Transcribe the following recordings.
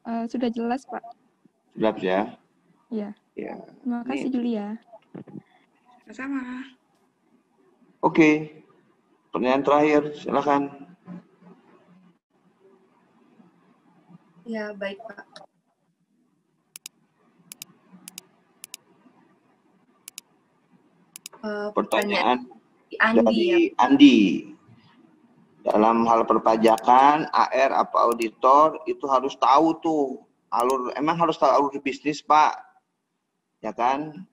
Sudah jelas, Pak. Jelas ya? Iya. Ya. Terima kasih, Julia. Sama. Oke. Pertanyaan terakhir, silakan. Ya, baik, Pak. Pertanyaan Andi, dari ya. Andi. Dalam hal perpajakan, AR apa auditor itu harus tahu tuh emang harus tahu alur bisnis, Pak. Ya kan?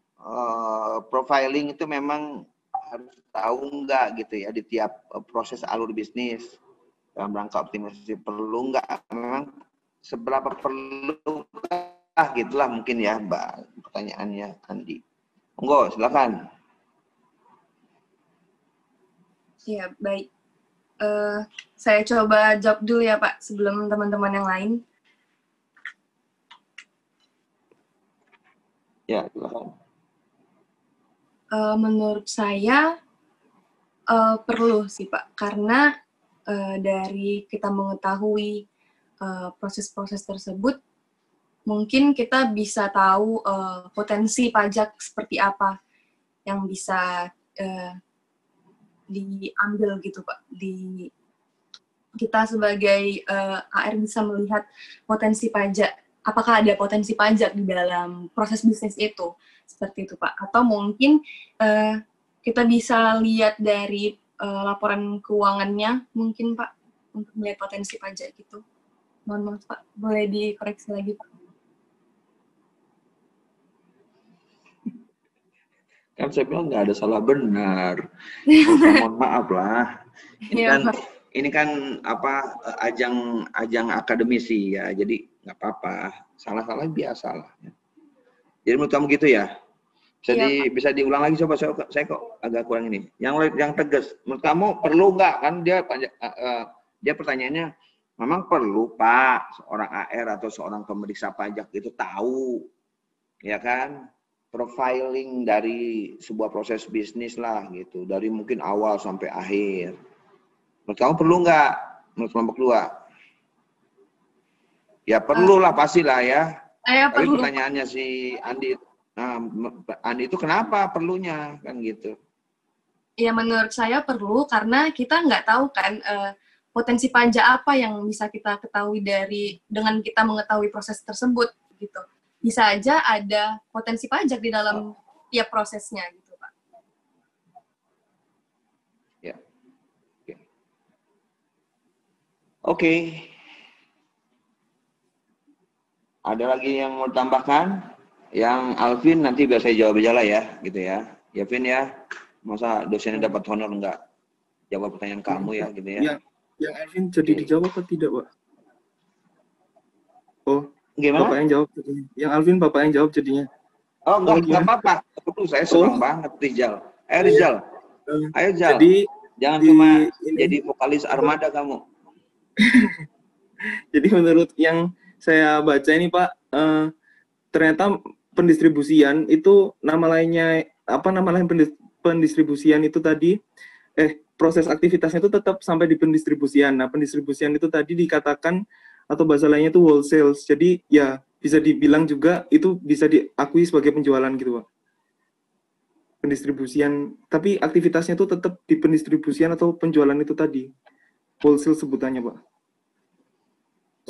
Profiling itu memang harus tahu enggak gitu ya di tiap proses alur bisnis. Dalam rangka optimalisasi perlu enggak? Memang seberapa perlu gitulah mungkin ya, Mbak, pertanyaannya Andi. Monggo, silakan. Ya, baik. Saya coba jawab dulu ya, Pak, sebelum teman-teman yang lain. Ya, silakan. Menurut saya perlu sih, Pak, karena dari kita mengetahui proses-proses tersebut, mungkin kita bisa tahu potensi pajak seperti apa yang bisa diambil gitu, Pak. Kita sebagai AR bisa melihat potensi pajak. Apakah ada potensi pajak di dalam proses bisnis itu? Seperti itu, Pak. Atau mungkin kita bisa lihat dari laporan keuangannya, mungkin, Pak, untuk melihat potensi pajak gitu. Mohon maaf, Pak. Boleh dikoreksi lagi, Pak? Kan saya bilang nggak ada salah benar. Mohon maaf lah. Ini kan apa ajang akademisi ya. Jadi nggak apa-apa. Salah-salah biasa lah. Jadi menurut kamu gitu ya? Bisa diulang lagi coba, saya kok agak kurang ini. Yang tegas. Menurut kamu perlu nggak? Kan dia pertanyaannya, memang perlu Pak seorang AR atau seorang pemeriksa pajak itu tahu, ya kan? Profiling dari sebuah proses bisnis lah gitu, dari mungkin awal sampai akhir. Menurut kamu perlu nggak? Menurut kelompok 2? Ya perlu lah, pastilah ya. Tapi perlu. pertanyaannya si Andi, Andi itu kenapa perlunya kan gitu? Ya menurut saya perlu karena kita nggak tahu kan potensi pajak apa yang bisa kita ketahui dengan kita mengetahui proses tersebut gitu. Bisa aja ada potensi pajak di dalam tiap prosesnya gitu, Pak. Ya. Oke. Ada lagi yang mau tambahkan? Yang Alvin nanti biar saya jawab aja lah ya, gitu ya. Ya Vin ya, masa dosennya dapat honor enggak jawab pertanyaan kamu ya, gitu ya. Yang Alvin jadi dijawab atau tidak, Pak? Oh, gimana? Bapak yang jawab. Yang Alvin Bapak yang jawab jadinya. Oh, enggak apa-apa. Saya senang banget, Rizal. Rizal. Ayo, Rizal. Jangan cuma jadi vokalis armada kamu. Jadi menurut yang saya baca ini, Pak, ternyata pendistribusian itu nama lain pendistribusian itu tadi proses aktivitasnya itu tetap sampai di pendistribusian. Nah, pendistribusian itu tadi dikatakan atau bahasa lainnya itu wholesale. Jadi ya bisa dibilang juga itu bisa diakui sebagai penjualan gitu, Pak. Pendistribusian, tapi aktivitasnya itu tetap di pendistribusian atau penjualan itu tadi. Wholesale sebutannya, Pak.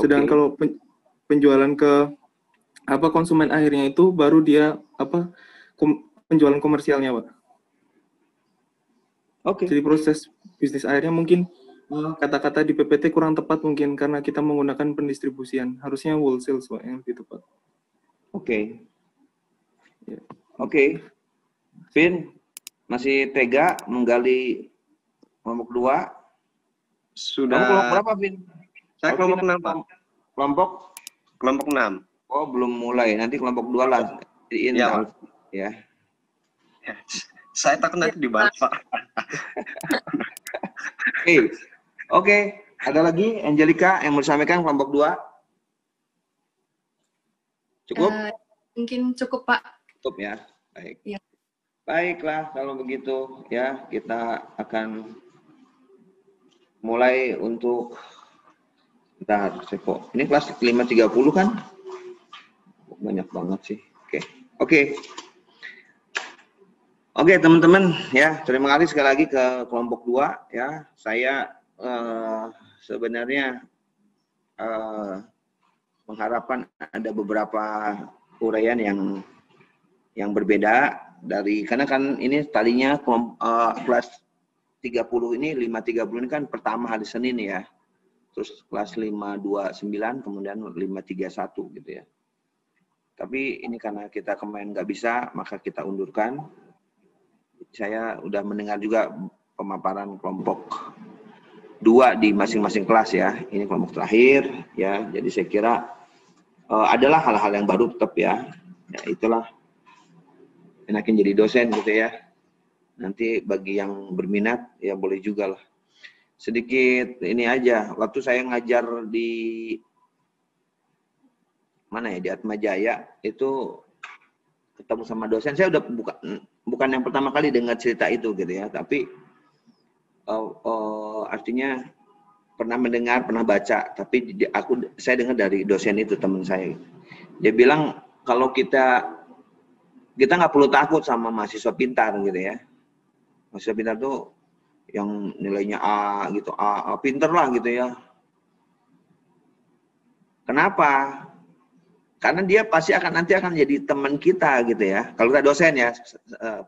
Sedangkan kalau penjualan ke konsumen akhirnya itu baru dia penjualan komersialnya, Pak. Jadi proses bisnis akhirnya mungkin kata-kata di PPT kurang tepat mungkin karena kita menggunakan pendistribusian. Harusnya wholesale, Pak, yang lebih tepat. Oke. Vin, masih tega menggali kelompok 2? Sudah. Kamu kelompok berapa, Vin? Saya kelompok 6, Pak. Kelompok 6. Oh, belum mulai. Nanti kelompok 2 lah. Iya, Pak. Ya. Saya takut nanti dibahas, Pak. Oke. Ada lagi, Angelica, yang mau disampaikan kelompok 2? Cukup? Mungkin cukup, Pak. Cukup ya. Baik. Ya. Baiklah, kalau begitu ya, kita akan mulai untuk Bentar, Sepo. Ini kelas 530 kan? Banyak banget sih. Oke, teman-teman ya, terima kasih sekali lagi ke kelompok 2 ya. Saya sebenarnya mengharapkan ada beberapa uraian yang berbeda karena kan ini tadinya kelas 30 ini 530 ini kan pertama hari Senin ya. Terus kelas 529 kemudian 531 gitu ya. Tapi ini karena kita kemarin nggak bisa, maka kita undurkan. Saya udah mendengar juga pemaparan kelompok 2 di masing-masing kelas ya. Ini kelompok terakhir ya. Jadi saya kira adalah hal-hal yang baru tetap ya. Ya itulah enakin jadi dosen gitu ya. Nanti bagi yang berminat ya boleh juga lah. Sedikit ini aja. Waktu saya ngajar di mana ya, di Atmajaya itu ketemu sama dosen, saya udah bukan yang pertama kali dengar cerita itu gitu ya, tapi artinya pernah mendengar, pernah baca, tapi saya dengar dari dosen itu, teman saya. Dia bilang kalau kita nggak perlu takut sama mahasiswa pintar gitu ya. Mahasiswa pintar tuh yang nilainya A gitu, A pinter lah gitu ya. Kenapa? Karena dia pasti nanti akan jadi teman kita gitu ya. Kalau kita dosen ya,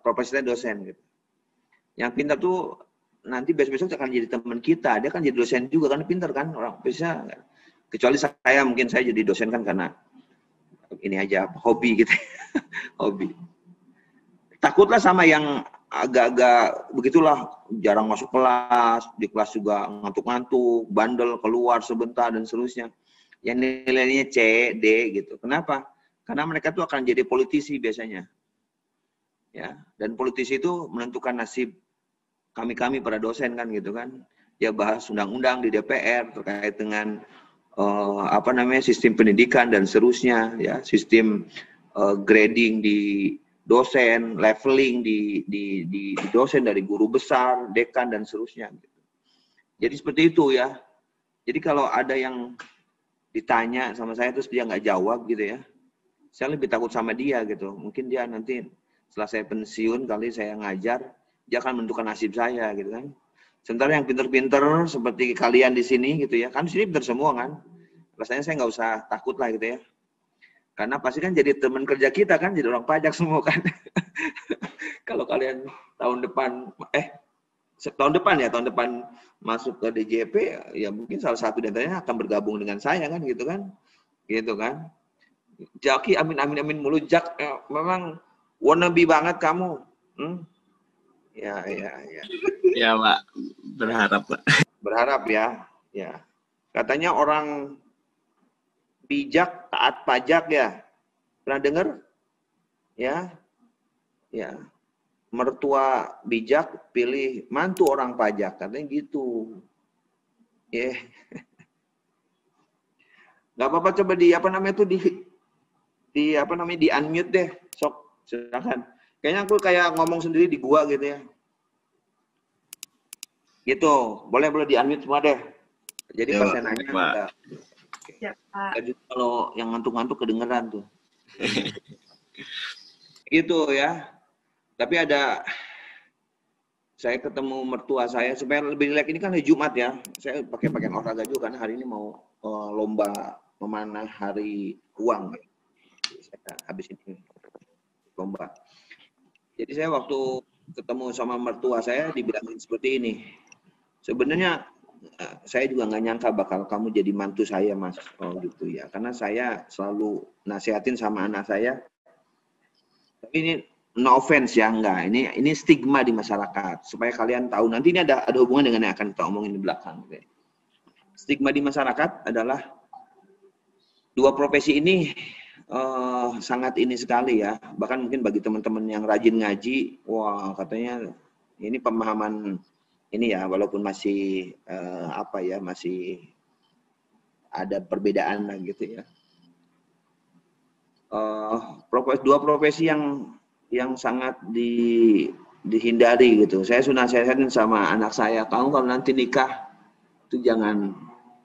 profesinya dosen gitu. Yang pintar tuh nanti besok-besok akan jadi teman kita. Dia kan jadi dosen juga karena pintar kan orang bisa. Kecuali saya mungkin saya jadi dosen kan karena ini aja hobi gitu. Hobi. Takutlah sama yang agak-agak begitulah, jarang masuk kelas, di kelas juga ngantuk-ngantuk, bandel keluar sebentar dan seterusnya. Yang nilainya C, D gitu. Kenapa? Karena mereka tuh akan jadi politisi biasanya. Ya, dan politisi itu menentukan nasib kami para dosen kan gitu kan. Dia bahas undang-undang di DPR terkait dengan sistem pendidikan dan seterusnya ya, sistem grading di dosen, leveling di dosen dari guru besar, dekan dan seterusnya gitu. Jadi seperti itu ya. Jadi kalau ada yang ditanya sama saya terus dia nggak jawab gitu ya, saya lebih takut sama dia gitu. Mungkin dia nanti setelah saya pensiun kali saya ngajar, dia akan menentukan nasib saya gitu kan. Sementara yang pinter-pinter seperti kalian di sini gitu ya, kan di sini pinter semua kan. Rasanya saya nggak usah takut lah gitu ya. Karena pasti kan jadi teman kerja kita kan, jadi orang pajak semua kan. Kalau kalian tahun depan tahun depan masuk ke DJP ya mungkin salah satu dari antaranya akan bergabung dengan saya kan gitu kan. Jaki amin mulu Jak, memang wannabe banget kamu. Ya. Ya, Pak. Berharap, Pak. Berharap ya. Ya. Katanya orang bijak taat pajak ya. Pernah dengar? Ya. Ya. Mertua bijak pilih mantu orang pajak, katanya gitu. Ya. Yeah. Gak apa-apa, coba di unmute deh, sok silakan. Kayaknya aku kayak ngomong sendiri di gua gitu ya. Gitu, boleh di unmute semua deh. Jadi pas saya nanya ada. Ya, Pak. Jadi kalau yang ngantuk-ngantuk kedengeran tuh. Gitu ya. Tapi saya ketemu mertua saya supaya lebih rileks, ini kan hari Jumat ya. Saya pakai pakaian olahraga juga karena hari ini mau lomba memanah hari uang. Saya habis ini lomba. Jadi saya waktu ketemu sama mertua saya dibilangin seperti ini. Sebenarnya saya juga nggak nyangka bakal kamu jadi mantu saya, Mas. Oh gitu ya. Karena saya selalu nasihatin sama anak saya. Tapi ini no offense ya, enggak. Ini stigma di masyarakat. Supaya kalian tahu, nanti ini ada hubungan dengan yang akan kita omongin di belakang. Stigma di masyarakat adalah dua profesi ini sangat ini sekali ya. Bahkan mungkin bagi teman-teman yang rajin ngaji, wah katanya ini pemahaman ini ya, walaupun masih masih ada perbedaan lah gitu ya. Dua profesi yang sangat dihindari gitu. Saya sudah nasihatin sama anak saya, kamu kalau nanti nikah itu jangan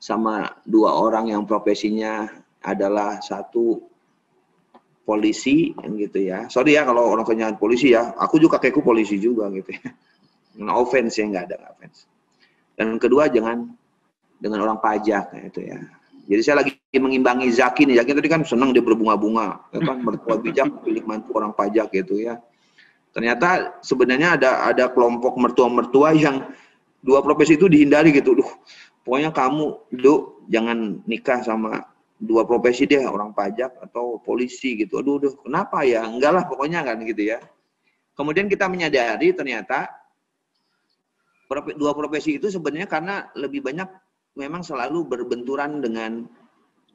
sama 2 orang yang profesinya adalah satu polisi gitu ya. Sorry ya kalau orang punya polisi ya, aku juga kakekku polisi juga gitu ya. No offense ya, nggak ada offense. Dan kedua jangan dengan orang pajak itu ya. Jadi saya lagi mengimbangi Zaki nih. Zaki tadi kan senang dia berbunga-bunga, ya kan, mertua bijak pilih mantu orang pajak gitu ya. Ternyata sebenarnya ada kelompok mertua-mertua yang 2 profesi itu dihindari gitu. Duh, pokoknya kamu, Duk, jangan nikah sama 2 profesi deh, orang pajak atau polisi gitu. Aduh, kenapa ya? Enggak lah, pokoknya kan gitu ya. Kemudian kita menyadari ternyata 2 profesi itu sebenarnya karena lebih banyak memang selalu berbenturan dengan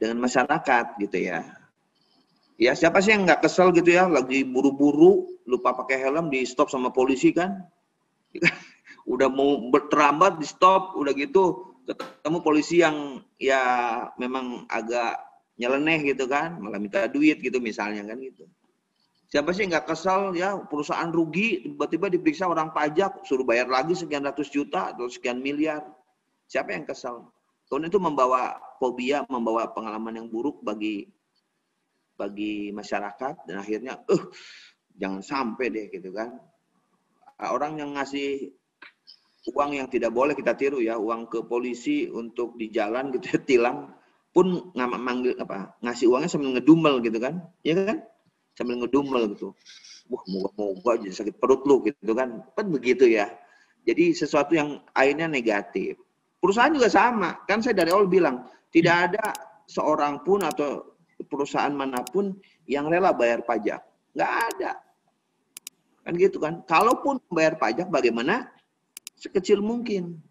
masyarakat gitu ya. Ya siapa sih yang nggak kesel gitu ya, lagi buru-buru, lupa pakai helm, di stop sama polisi kan. Udah mau terlambat, di stop, udah gitu ketemu polisi yang ya memang agak nyeleneh gitu kan, malah minta duit gitu misalnya kan gitu. Siapa sih nggak kesel ya, perusahaan rugi, tiba-tiba diperiksa orang pajak, suruh bayar lagi sekian ratus juta atau sekian miliar. Siapa yang kesel? Kemudian itu membawa fobia, membawa pengalaman yang buruk bagi masyarakat, dan akhirnya jangan sampai deh gitu kan. Orang yang ngasih uang yang tidak boleh kita tiru ya, uang ke polisi untuk di jalan gitu ya, tilang pun ngasih uangnya sambil ngedumel gitu kan, ya kan, sambil ngedumel gitu. Wah, moga-moga jadi sakit perut lu gitu kan begitu ya. Jadi sesuatu yang akhirnya negatif. Perusahaan juga sama, kan saya dari awal bilang tidak ada seorang pun atau perusahaan manapun yang rela bayar pajak, nggak ada, kan gitu kan. Kalaupun bayar pajak, bagaimana? Sekecil mungkin,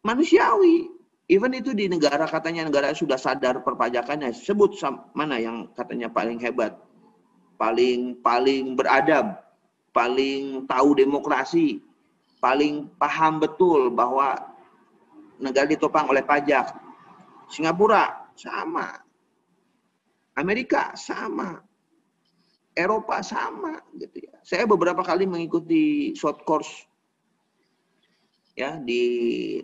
manusiawi. Even itu di negara katanya negara sudah sadar perpajakannya, sebut mana yang katanya paling hebat, paling beradab, paling tahu demokrasi, paling paham betul bahwa negara ditopang oleh pajak. Singapura sama, Amerika sama, Eropa sama gitu ya. Saya beberapa kali mengikuti short course ya,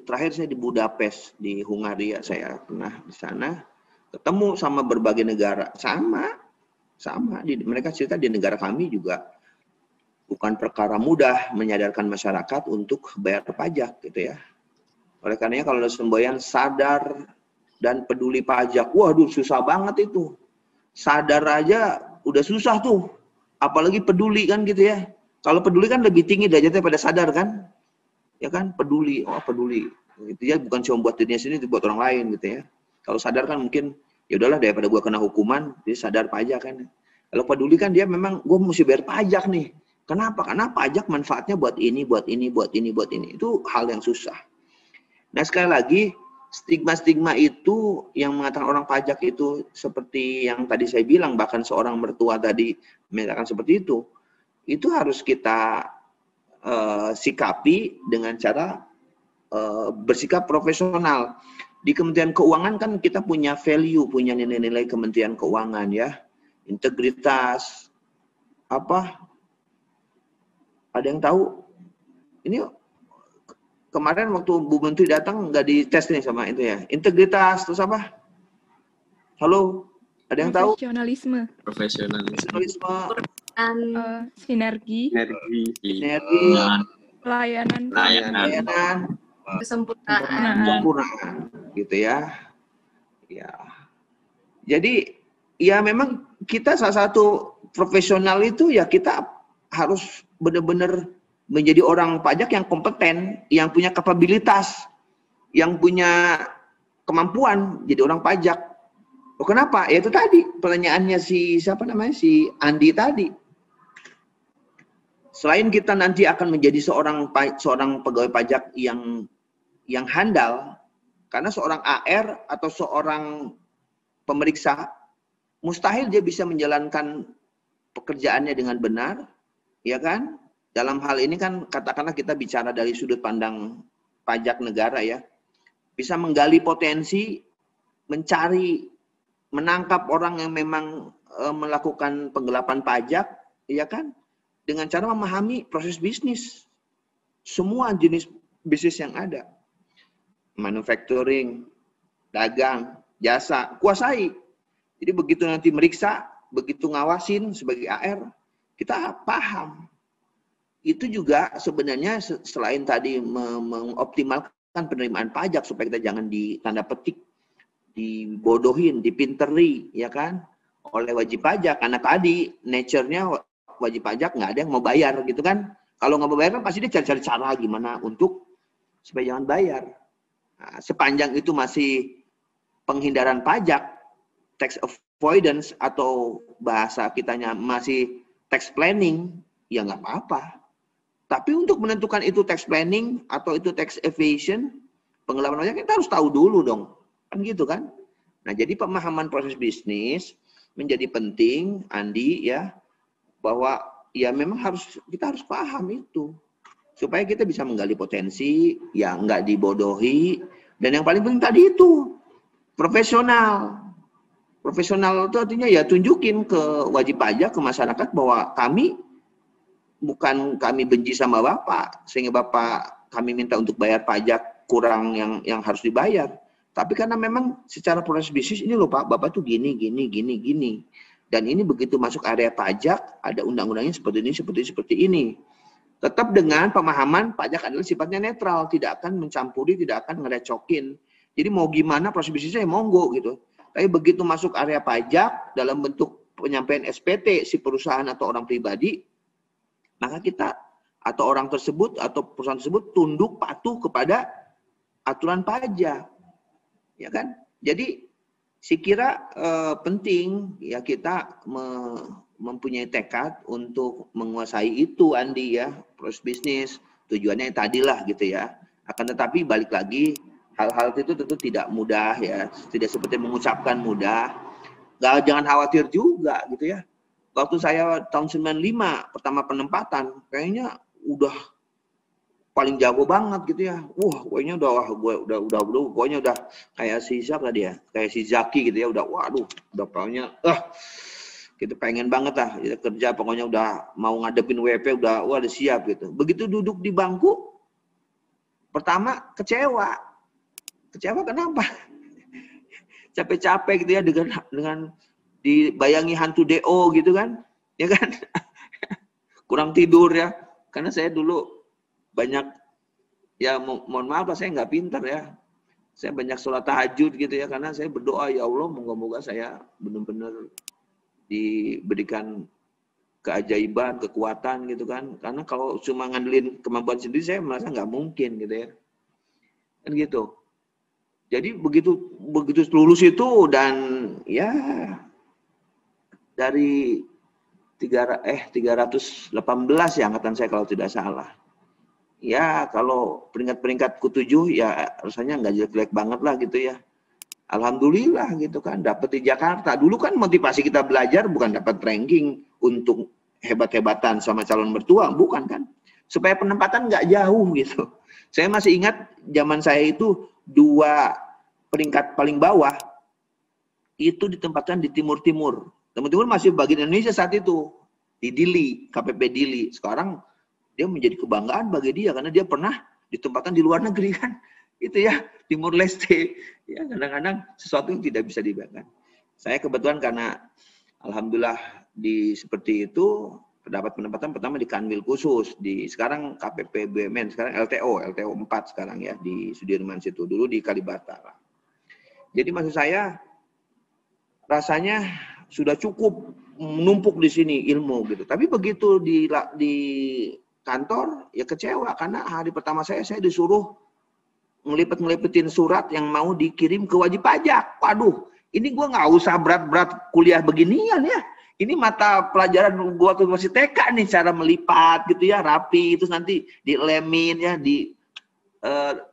terakhir saya di Budapest di Hungaria, saya pernah di sana ketemu sama berbagai negara, sama mereka cerita di negara kami juga bukan perkara mudah menyadarkan masyarakat untuk bayar pajak gitu ya. Oleh karenanya kalau ada semboyan sadar dan peduli pajak, waduh susah banget itu. Sadar aja udah susah tuh, apalagi peduli kan gitu ya. Kalau peduli kan lebih tinggi derajatnya pada sadar kan. Ya kan, peduli, peduli gitu ya, bukan cuma buat dirinya sendiri, buat orang lain gitu ya. Kalau sadar kan mungkin ya udahlah, daripada gua kena hukuman, dia sadar pajak kan. Kalau peduli kan dia memang gua mesti bayar pajak nih. Kenapa? Karena pajak manfaatnya buat ini, buat ini, buat ini, buat ini. Itu hal yang susah. Nah sekali lagi, stigma-stigma itu yang mengatakan orang pajak itu seperti yang tadi saya bilang, bahkan seorang mertua tadi mengatakan seperti itu harus kita sikapi dengan cara bersikap profesional. Di Kementerian Keuangan kan kita punya value, punya nilai-nilai Kementerian Keuangan ya, integritas, apa? Ada yang tahu? Ini kemarin waktu Bu Menteri datang nggak dites nih sama itu ya, integritas terus apa? Halo, ada yang tahu? Profesionalisme. Sinergi, pelayanan, kesempurnaan, gitu ya. Ya, jadi ya memang kita salah satu profesional itu ya kita harus benar-benar menjadi orang pajak yang kompeten, yang punya kapabilitas, yang punya kemampuan jadi orang pajak. Oh, kenapa? Ya itu tadi pertanyaannya si Andi tadi. Selain kita nanti akan menjadi seorang pegawai pajak yang handal, karena seorang AR atau seorang pemeriksa mustahil dia bisa menjalankan pekerjaannya dengan benar, ya kan? Dalam hal ini kan katakanlah kita bicara dari sudut pandang pajak negara ya, bisa menggali potensi, mencari, menangkap orang yang memang melakukan penggelapan pajak, ya kan? Dengan cara memahami proses bisnis. Semua jenis bisnis yang ada. Manufacturing, dagang, jasa, kuasai. Jadi begitu nanti meriksa, begitu ngawasin sebagai AR, kita paham. Itu juga sebenarnya selain tadi mengoptimalkan penerimaan pajak supaya kita jangan ditanda petik, dibodohin, dipinteri, ya kan, oleh wajib pajak. Karena tadi nature-nya wajib pajak nggak ada yang mau bayar gitu kan. Kalau nggak mau bayar kan pasti dia cari-cari cara gimana untuk supaya jangan bayar. Nah, sepanjang itu masih penghindaran pajak, tax avoidance atau bahasa kitanya masih tax planning, ya nggak apa-apa. Tapi untuk menentukan itu tax planning atau itu tax evasion, penggelapan pajak kita harus tahu dulu dong. Kan gitu kan? Nah, jadi pemahaman proses bisnis menjadi penting, Andi, ya, bahwa ya memang kita harus paham itu. Supaya kita bisa menggali potensi, ya nggak dibodohi. Dan yang paling penting tadi itu, profesional. Profesional itu artinya ya tunjukin ke wajib pajak, ke masyarakat bahwa kami benci sama Bapak, sehingga Bapak kami minta untuk bayar pajak kurang yang harus dibayar. Tapi karena memang secara proses bisnis ini loh Pak, Bapak tuh gini. Dan ini begitu masuk area pajak, ada undang-undangnya seperti ini. Tetap dengan pemahaman pajak adalah sifatnya netral, tidak akan mencampuri, tidak akan ngerecokin. Jadi mau gimana proses bisnisnya monggo gitu. Tapi begitu masuk area pajak dalam bentuk penyampaian SPT si perusahaan atau orang pribadi, maka kita atau orang tersebut atau perusahaan tersebut tunduk patuh kepada aturan pajak. Ya kan? Jadi saya kira penting ya kita mempunyai tekad untuk menguasai itu, Andi, ya, proses bisnis. Tujuannya tadilah gitu ya. Akan tetapi balik lagi, hal-hal itu tentu tidak mudah ya. Tidak seperti mengucapkan mudah. Jangan khawatir juga gitu ya. Waktu saya tahun 95 pertama penempatan, kayaknya udah paling jago banget gitu ya. Pokoknya udah kayak si siapa tadi ya? Kayak si Zaki gitu ya, udah pokoknya gitu pengen banget lah kita kerja, pokoknya udah mau ngadepin WP udah siap gitu. Begitu duduk di bangku pertama kecewa kenapa? Capek-capek gitu ya dengan dibayangi hantu DO gitu kan, ya kan? Kurang tidur ya, karena saya dulu banyak ya mohon maaf lah saya nggak pintar ya, saya banyak sholat tahajud gitu ya, karena saya berdoa ya Allah moga-moga saya benar-benar diberikan keajaiban, kekuatan gitu kan. Karena kalau cuma ngandelin kemampuan sendiri saya merasa nggak mungkin gitu ya. Kan gitu. Jadi begitu lulus itu dan ya dari 318 ya angkatan saya kalau tidak salah. Ya kalau peringkat-peringkat ke-7 ya rasanya nggak jelek-jelek banget lah gitu ya. Alhamdulillah gitu kan, dapat di Jakarta. Dulu kan motivasi kita belajar bukan dapat ranking untuk hebat-hebatan sama calon mertua, bukan kan. Supaya penempatan nggak jauh gitu. Saya masih ingat zaman saya itu 2 peringkat paling bawah itu ditempatkan di Timur-Timur. Timur-Timur masih bagian Indonesia saat itu. Di Dili, KPP Dili. Sekarang dia menjadi kebanggaan bagi dia karena dia pernah ditempatkan di luar negeri kan. Itu ya, Timur Leste. Ya, kadang-kadang sesuatu yang tidak bisa dibayangkan. Saya kebetulan karena alhamdulillah seperti itu, dapat penempatan pertama di Kanwil khusus, sekarang KPP BUMN, sekarang LTO 4 sekarang ya, di Sudirman situ, dulu di Kalibata. Jadi maksud saya, rasanya sudah cukup menumpuk di sini ilmu gitu. Tapi begitu di kantor, ya kecewa, karena hari pertama saya disuruh ngelipet-ngelipetin surat yang mau dikirim ke wajib pajak. Waduh, ini gue nggak usah berat-berat kuliah beginian ya. Ini mata pelajaran gue waktu masih TK nih, cara melipat gitu ya, rapi, terus nanti dilemin ya,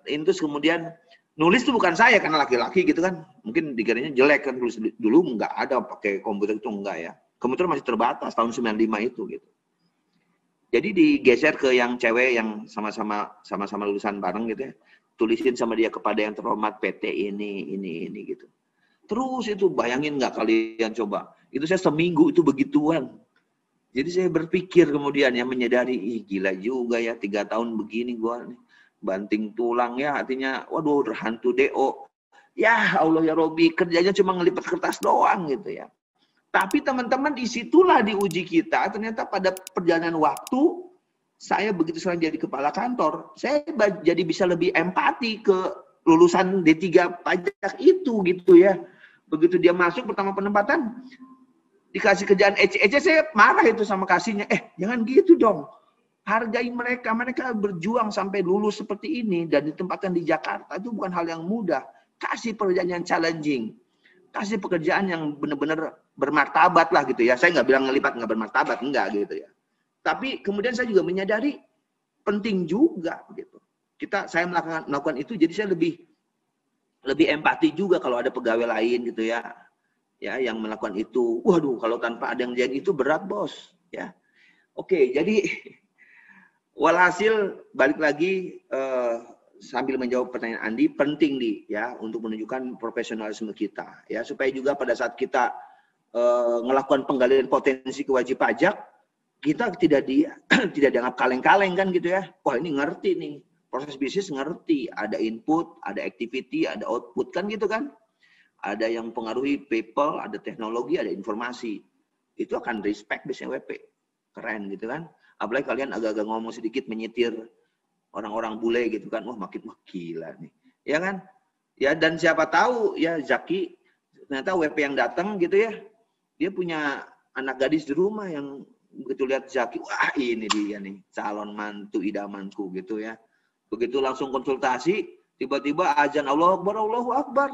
terus kemudian nulis itu bukan saya karena laki-laki gitu kan. Mungkin dikiranya jelek kan, tulis dulu nggak ada pakai komputer itu enggak ya. Komputer masih terbatas tahun 95 itu gitu. Jadi digeser ke yang cewek yang sama-sama lulusan bareng gitu ya. Tulisin sama dia, kepada yang terhormat PT ini gitu. Terus itu bayangin nggak kalian coba. Itu saya seminggu itu begituan. Jadi saya berpikir kemudian ya menyadari, gila juga ya 3 tahun begini gua nih. Banting tulang ya, artinya waduh hantu DO. Ya Allah ya Robi, kerjanya cuma ngelipat kertas doang gitu ya. Tapi teman-teman, disitulah diuji kita. Ternyata pada perjalanan waktu, saya begitu sering jadi kepala kantor, saya jadi bisa lebih empati ke lulusan D3 pajak itu gitu ya. Begitu dia masuk pertama penempatan, dikasih kerjaan ece-ece, saya marah itu sama kasihnya. Jangan gitu dong. Hargai mereka, mereka berjuang sampai lulus seperti ini dan ditempatkan di Jakarta itu bukan hal yang mudah. Kasih pekerjaan yang challenging. Kasih pekerjaan yang benar-benar bermartabat lah gitu ya. Saya nggak bilang ngelipat nggak bermartabat, enggak gitu ya. Tapi kemudian saya juga menyadari penting juga gitu. Saya melakukan itu, jadi saya lebih empati juga kalau ada pegawai lain gitu ya. Ya, yang melakukan itu. Waduh, kalau tanpa ada yang jadi itu berat, Bos, ya. Oke, jadi walhasil balik lagi sambil menjawab pertanyaan Andi, penting ya untuk menunjukkan profesionalisme kita ya, supaya juga pada saat kita melakukan penggalian potensi kewajib pajak, kita tidak dianggap kaleng-kaleng kan gitu ya. Wah, ini ngerti nih, proses bisnis ngerti, ada input, ada activity, ada output kan gitu kan. Ada yang pengaruhi people, ada teknologi, ada informasi. Itu akan respect biasanya WP. Keren gitu kan. Apalagi kalian agak-agak ngomong sedikit menyitir orang-orang bule gitu kan, wah makin gila nih, ya kan? Ya, dan siapa tahu ya Zaki ternyata WP yang datang gitu ya, dia punya anak gadis di rumah yang begitu lihat Zaki, wah ini dia nih calon mantu idamanku gitu ya. Begitu langsung konsultasi, tiba-tiba azan Allahu Akbar, Allahu Akbar.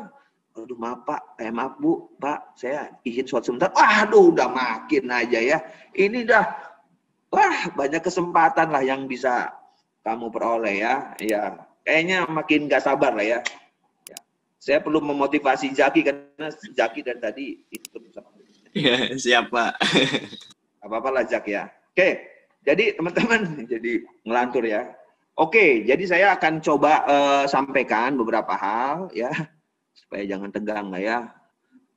Aduh maaf Pak, maaf Bu, Pak, saya izin sholat sebentar. Waduh, udah makin aja ya. Ini dah, wah banyak kesempatan lah yang bisa kamu peroleh ya. Ya, kayaknya makin gak sabar lah ya. Ya. Saya perlu memotivasi Zaki karena Zaki dari tadi itu bersama. Ya, siap Pak. Apa-apa lah Zaki ya. Oke, jadi teman-teman jadi ngelantur ya. Oke, jadi saya akan coba sampaikan beberapa hal ya, supaya jangan tegang lah ya.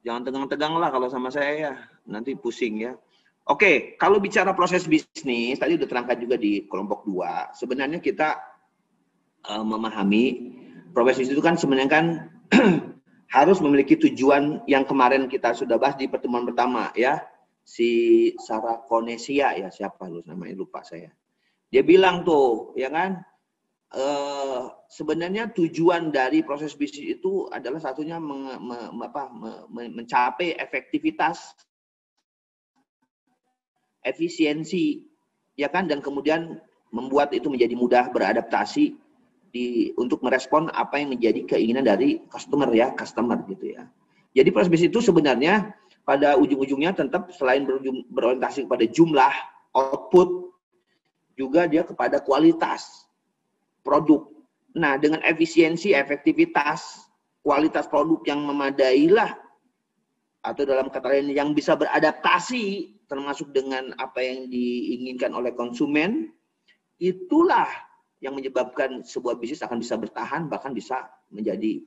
Jangan tegang-tegang lah kalau sama saya ya, nanti pusing ya. Oke, kalau bicara proses bisnis, tadi udah terangkat juga di kelompok 2. Sebenarnya kita memahami proses bisnis itu kan sebenarnya kan harus memiliki tujuan yang kemarin kita sudah bahas di pertemuan pertama ya. Si Sarah Konesia ya, siapa lu namanya lupa saya. Dia bilang tuh, ya kan, sebenarnya tujuan dari proses bisnis itu adalah satunya mencapai efektivitas, efisiensi, ya kan, dan kemudian membuat itu menjadi mudah beradaptasi untuk merespon apa yang menjadi keinginan dari customer gitu ya. Jadi proses bisnis itu sebenarnya pada ujung-ujungnya tetap selain berorientasi kepada jumlah output, juga dia kepada kualitas produk. Nah, dengan efisiensi, efektivitas, kualitas produk yang memadai lah, atau dalam kata lain yang bisa beradaptasi termasuk dengan apa yang diinginkan oleh konsumen, itulah yang menyebabkan sebuah bisnis akan bisa bertahan, bahkan bisa menjadi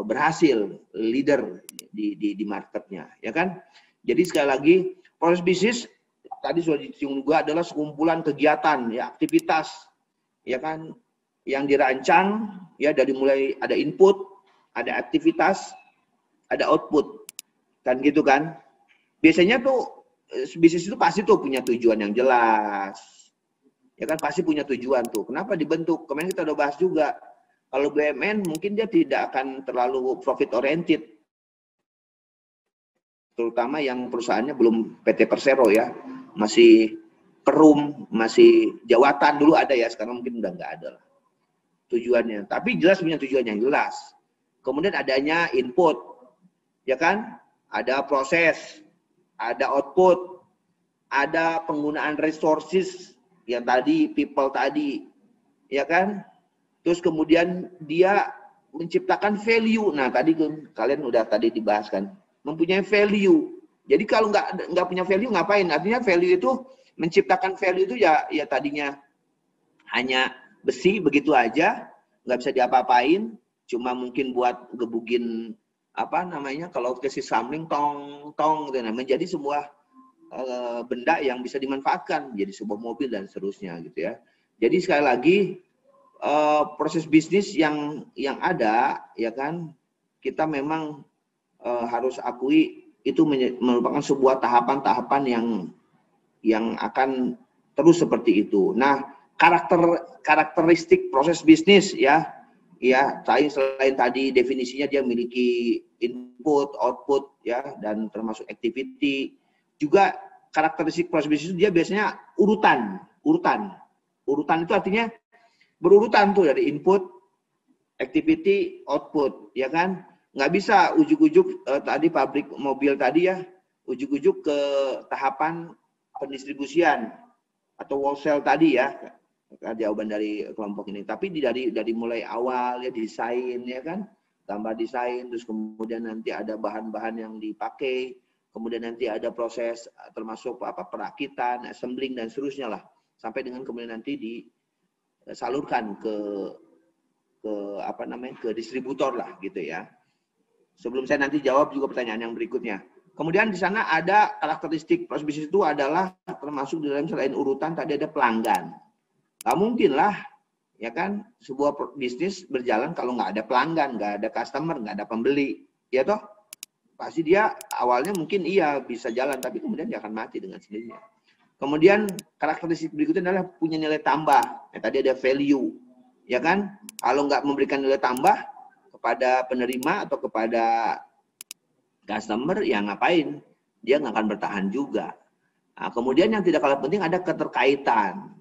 berhasil, leader di marketnya, ya kan? Jadi sekali lagi, proses bisnis tadi sudah disinggung juga adalah sekumpulan kegiatan, ya, aktivitas, ya kan, yang dirancang, ya, dari mulai ada input, ada aktivitas, ada output, kan gitu kan? Biasanya tuh bisnis itu pasti tuh punya tujuan yang jelas, ya kan, pasti punya tujuan tuh. Kenapa dibentuk? Kemarin kita udah bahas juga. Kalau BUMN mungkin dia tidak akan terlalu profit oriented, terutama yang perusahaannya belum PT Persero ya, masih Perum, masih Jawatan dulu ada ya, sekarang mungkin udah nggak ada lah tujuannya. Tapi jelas punya tujuan yang jelas. Kemudian adanya input, ya kan, ada proses, ada output, ada penggunaan resources yang tadi, people tadi, ya kan. Terus kemudian dia menciptakan value. Nah tadi kalian udah tadi dibahas kan, mempunyai value. Jadi kalau nggak punya value ngapain? Artinya value itu, menciptakan value itu ya tadinya hanya besi begitu aja, nggak bisa diapa-apain, cuma mungkin buat gebugin apa namanya, kalau kasih samling tong gitu, nah, menjadi sebuah benda yang bisa dimanfaatkan jadi sebuah mobil dan seterusnya gitu ya. Jadi sekali lagi proses bisnis yang ada, ya kan, kita memang harus akui itu merupakan sebuah tahapan-tahapan yang akan terus seperti itu. Nah, karakteristik proses bisnis ya selain tadi definisinya dia memiliki input, output ya, dan termasuk activity, juga karakteristik proses bisnis dia biasanya urutan itu artinya berurutan tuh dari input, activity, output, ya kan? Nggak bisa ujuk-ujuk tadi pabrik mobil tadi ya, ujuk-ujuk ke tahapan pendistribusian atau wholesale tadi ya, jawaban dari kelompok ini. Tapi dari mulai awal ya desain ya kan, tambah desain, terus kemudian nanti ada bahan-bahan yang dipakai, kemudian nanti ada proses termasuk perakitan, assembling dan seterusnya lah, sampai dengan kemudian nanti disalurkan ke distributor lah gitu ya. Sebelum saya nanti jawab juga pertanyaan yang berikutnya. Kemudian di sana ada karakteristik proses bisnis itu adalah termasuk di dalam selain urutan tadi ada pelanggan. Nggak mungkin lah, ya kan, sebuah bisnis berjalan kalau nggak ada pelanggan, nggak ada customer, nggak ada pembeli, ya toh? Pasti dia awalnya mungkin iya bisa jalan, tapi kemudian dia akan mati dengan sendirinya. Kemudian karakteristik berikutnya adalah punya nilai tambah. Ya, tadi ada value, ya kan? Kalau nggak memberikan nilai tambah kepada penerima atau kepada customer, ya ngapain? Dia nggak akan bertahan juga. Nah, kemudian yang tidak kalah penting ada keterkaitan.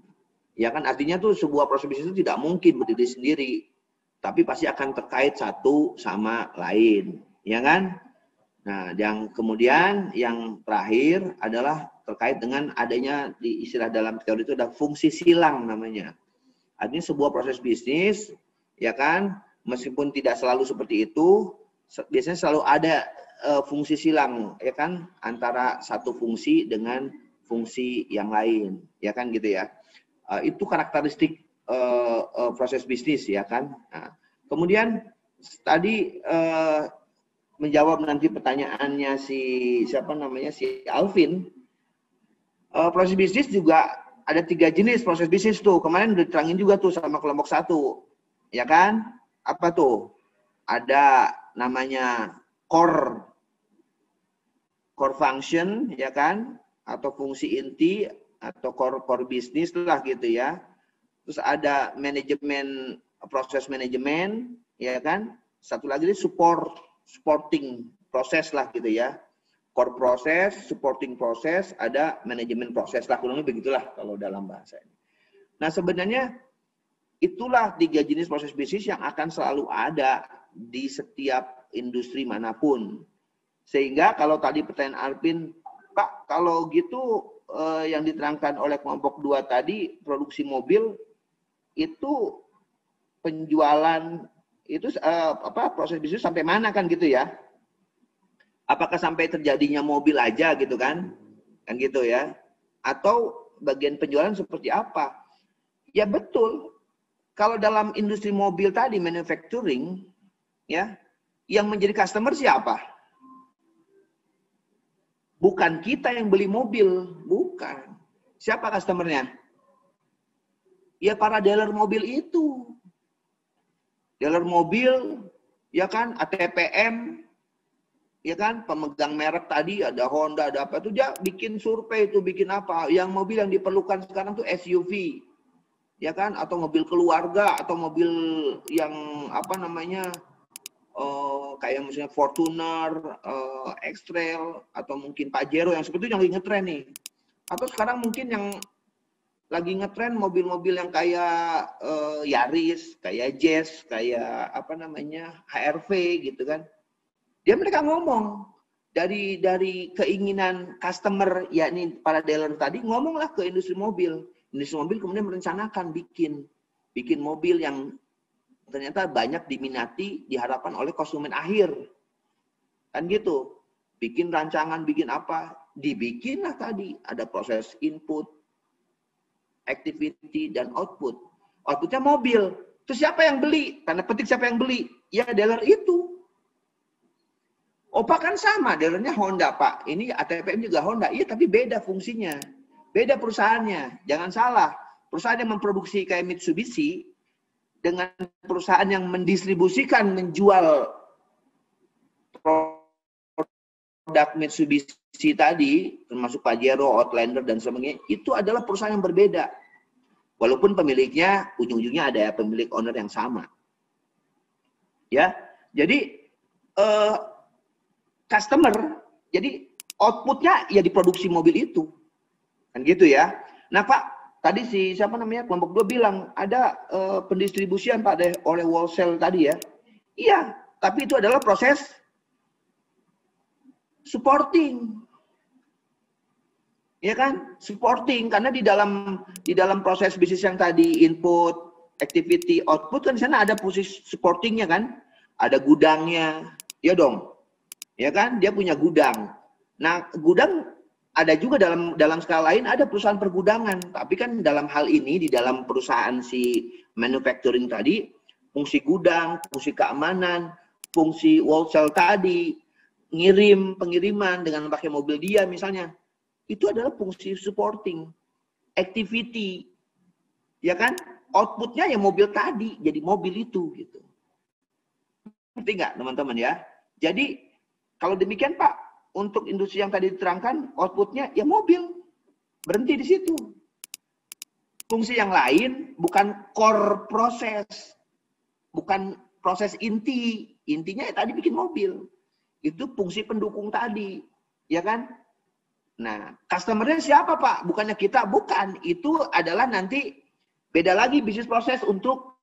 Ya kan, artinya tuh sebuah proses bisnis itu tidak mungkin berdiri sendiri, tapi pasti akan terkait satu sama lain, ya kan? Nah, yang kemudian yang terakhir adalah terkait dengan adanya di istilah dalam teori itu ada fungsi silang namanya. Artinya sebuah proses bisnis, ya kan, meskipun tidak selalu seperti itu, biasanya selalu ada fungsi silang, ya kan, antara satu fungsi dengan fungsi yang lain, ya kan gitu ya. Itu karakteristik proses bisnis, ya kan. Nah, kemudian tadi menjawab nanti pertanyaannya si Alvin, proses bisnis juga ada 3 jenis proses bisnis tuh. Kemarin udah diterangin juga tuh sama kelompok 1, ya kan? Apa tuh? Ada namanya core function, ya kan? Atau fungsi inti atau core bisnis lah gitu ya. Terus ada manajemen, proses manajemen, ya kan? Satu lagi supporting proses lah gitu ya. Core proses, supporting proses, ada manajemen proses lah, kurang lebih begitulah kalau dalam bahasa ini. Nah, sebenarnya itulah 3 jenis proses bisnis yang akan selalu ada di setiap industri manapun. Sehingga kalau tadi pertanyaan Alvin, Pak, kalau gitu yang diterangkan oleh kelompok 2 tadi, produksi mobil itu penjualan itu proses bisnis sampai mana kan gitu ya? Apakah sampai terjadinya mobil aja gitu kan gitu ya? Atau bagian penjualan seperti apa? Ya betul. Kalau dalam industri mobil tadi manufacturing, ya, yang menjadi customer siapa? Bukan kita yang beli mobil, bukan. Siapa customernya? Ya para dealer mobil itu. Dealer mobil, ya kan, ATPM, ya kan, pemegang merek tadi ada Honda, ada apa itu, dia bikin survei itu, bikin apa? Yang mobil yang diperlukan sekarang tuh SUV, ya kan, atau mobil keluarga, atau mobil yang apa namanya, kayak misalnya Fortuner, X-Trail, atau mungkin Pajero yang seperti itu yang lagi ngetren nih. Atau sekarang mungkin yang lagi ngetren mobil-mobil yang kayak Yaris, kayak Jazz, kayak apa namanya HR-V gitu kan. Mereka ngomong dari keinginan customer, yakni para dealer tadi, ngomonglah ke industri mobil. Industri mobil kemudian merencanakan bikin mobil yang ternyata banyak diminati, diharapkan oleh konsumen akhir. Kan gitu. Bikin rancangan, bikin apa, dibikinlah tadi. Ada proses input, activity, dan output. Outputnya mobil. Terus siapa yang beli? Tanda petik siapa yang beli? Ya dealer itu. Oh Pak, kan sama, dealernya Honda Pak. Ini ATPM juga Honda. Iya, tapi beda fungsinya. Beda perusahaannya. Jangan salah. Perusahaan yang memproduksi kayak Mitsubishi dengan perusahaan yang mendistribusikan, menjual produk Mitsubishi tadi, termasuk Pajero, Outlander, dan sebagainya, itu adalah perusahaan yang berbeda. Walaupun pemiliknya, ujung-ujungnya ada pemilik owner yang sama. Ya, jadi customer, jadi outputnya ya diproduksi mobil itu. Kan gitu ya. Nah Pak, tadi siapa namanya, kelompok 2 bilang, ada pendistribusian Pak oleh wholesale tadi ya. Iya, tapi itu adalah proses supporting, ya kan? Supporting, karena di dalam proses bisnis yang tadi input, activity, output kan di sana ada posisi supportingnya kan? Ada gudangnya, ya dong, ya kan? Dia punya gudang. Nah, gudang ada juga dalam skala lain ada perusahaan pergudangan, tapi kan dalam hal ini di dalam perusahaan si manufacturing tadi, fungsi gudang, fungsi keamanan, fungsi wholesale tadi, pengiriman dengan pakai mobil dia misalnya, itu adalah fungsi supporting activity, ya kan? Outputnya ya mobil tadi, jadi mobil itu gitu. Ngerti nggak teman-teman ya? Jadi kalau demikian Pak, untuk industri yang tadi diterangkan, outputnya ya mobil, berhenti di situ. Fungsi yang lain bukan core proses, bukan proses intinya ya tadi bikin mobil. Itu fungsi pendukung tadi, ya kan? Nah, customer-nya siapa Pak? Bukannya kita, bukan. Itu adalah nanti beda lagi bisnis proses untuk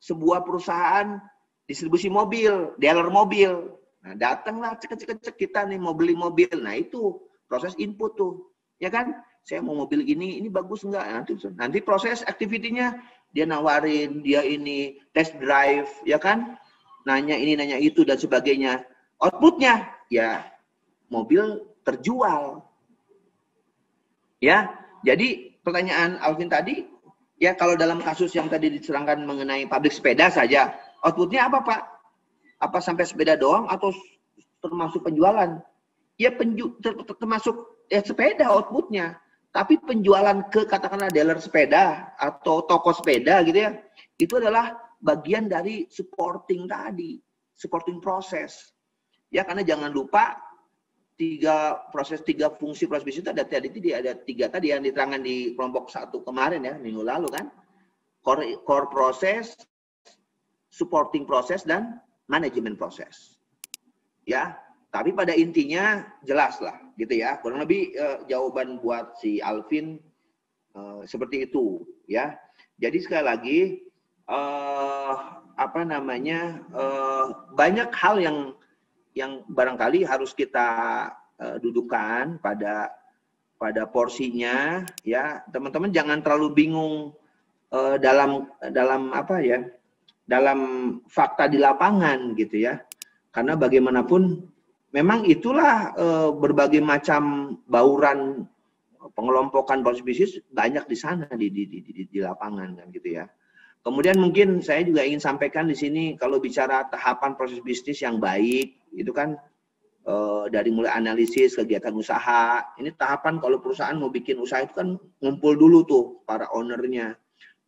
sebuah perusahaan distribusi mobil, dealer mobil. Nah, datanglah cek kita nih mau beli mobil. Nah, itu proses input tuh, ya kan? Saya mau mobil ini bagus enggak? Nanti proses activity-nya dia nawarin, dia ini test drive, ya kan? Nanya ini, nanya itu dan sebagainya. Outputnya ya mobil terjual. Ya, jadi pertanyaan Alvin tadi, ya kalau dalam kasus yang tadi diserangkan mengenai pabrik sepeda saja, outputnya apa Pak? Apa sampai sepeda doang atau termasuk penjualan? Ya termasuk ya sepeda outputnya, tapi penjualan ke katakanlah dealer sepeda atau toko sepeda gitu ya, itu adalah bagian dari supporting tadi, supporting proses. Ya karena jangan lupa tiga fungsi proses bisnis itu ada 3 tadi yang diterangkan di kelompok 1 kemarin ya, minggu lalu kan. Core proses, supporting proses, dan manajemen proses. Ya, tapi pada intinya jelas lah gitu ya. Kurang lebih jawaban buat si Alvin seperti itu ya. Jadi sekali lagi banyak hal yang barangkali harus kita dudukan pada porsinya ya. Teman-teman jangan terlalu bingung dalam fakta di lapangan gitu ya. Karena bagaimanapun memang itulah berbagai macam bauran pengelompokan proses bisnis banyak di sana di lapangan kan gitu ya. Kemudian mungkin saya juga ingin sampaikan di sini kalau bicara tahapan proses bisnis yang baik itu kan dari mulai analisis kegiatan usaha. Ini tahapan kalau perusahaan mau bikin usaha itu kan ngumpul dulu tuh para ownernya.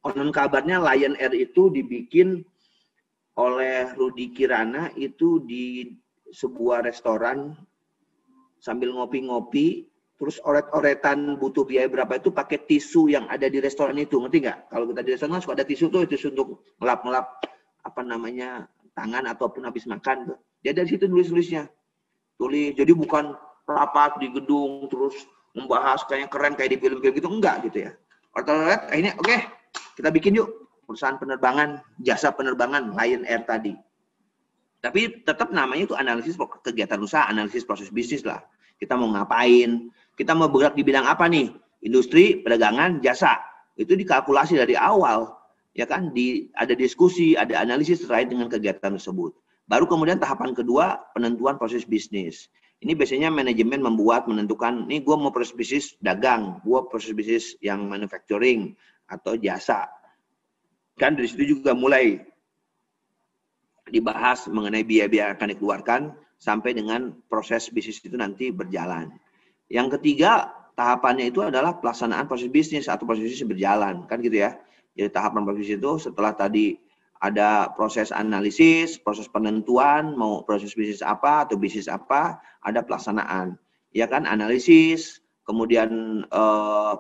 Konon kabarnya Lion Air itu dibikin oleh Rudy Kirana itu di sebuah restoran sambil ngopi-ngopi. Terus oret-oretan butuh biaya berapa itu pakai tisu yang ada di restoran itu, ngerti nggak? Kalau kita di restoran suka ada tisu tuh, tisu untuk ngelap-ngelap tangan ataupun habis makan tuh. Dia dari situ nulis-nulisnya. Jadi bukan rapat di gedung terus membahas kayak keren kayak di film-film gitu, enggak gitu ya. Oret-oret akhirnya oke, kita bikin yuk perusahaan penerbangan, jasa penerbangan Lion Air tadi. Tapi tetap namanya itu analisis kegiatan usaha, analisis proses bisnis lah. Kita mau ngapain? Kita mau bergerak di bidang apa nih? Industri, perdagangan, jasa. Itu dikalkulasi dari awal, ya kan? Ada diskusi, ada analisis terkait dengan kegiatan tersebut. Baru kemudian tahapan kedua, penentuan proses bisnis. Ini biasanya manajemen menentukan, nih gue mau proses bisnis dagang, gue proses bisnis yang manufacturing atau jasa. Kan dari situ juga mulai dibahas mengenai biaya-biaya akan dikeluarkan sampai dengan proses bisnis itu nanti berjalan. Yang ketiga, tahapannya itu adalah pelaksanaan proses bisnis atau proses bisnis berjalan, kan gitu ya. Jadi tahapan proses bisnis itu setelah tadi ada proses analisis, proses penentuan, mau proses bisnis apa atau bisnis apa, ada pelaksanaan. Ya kan, analisis, kemudian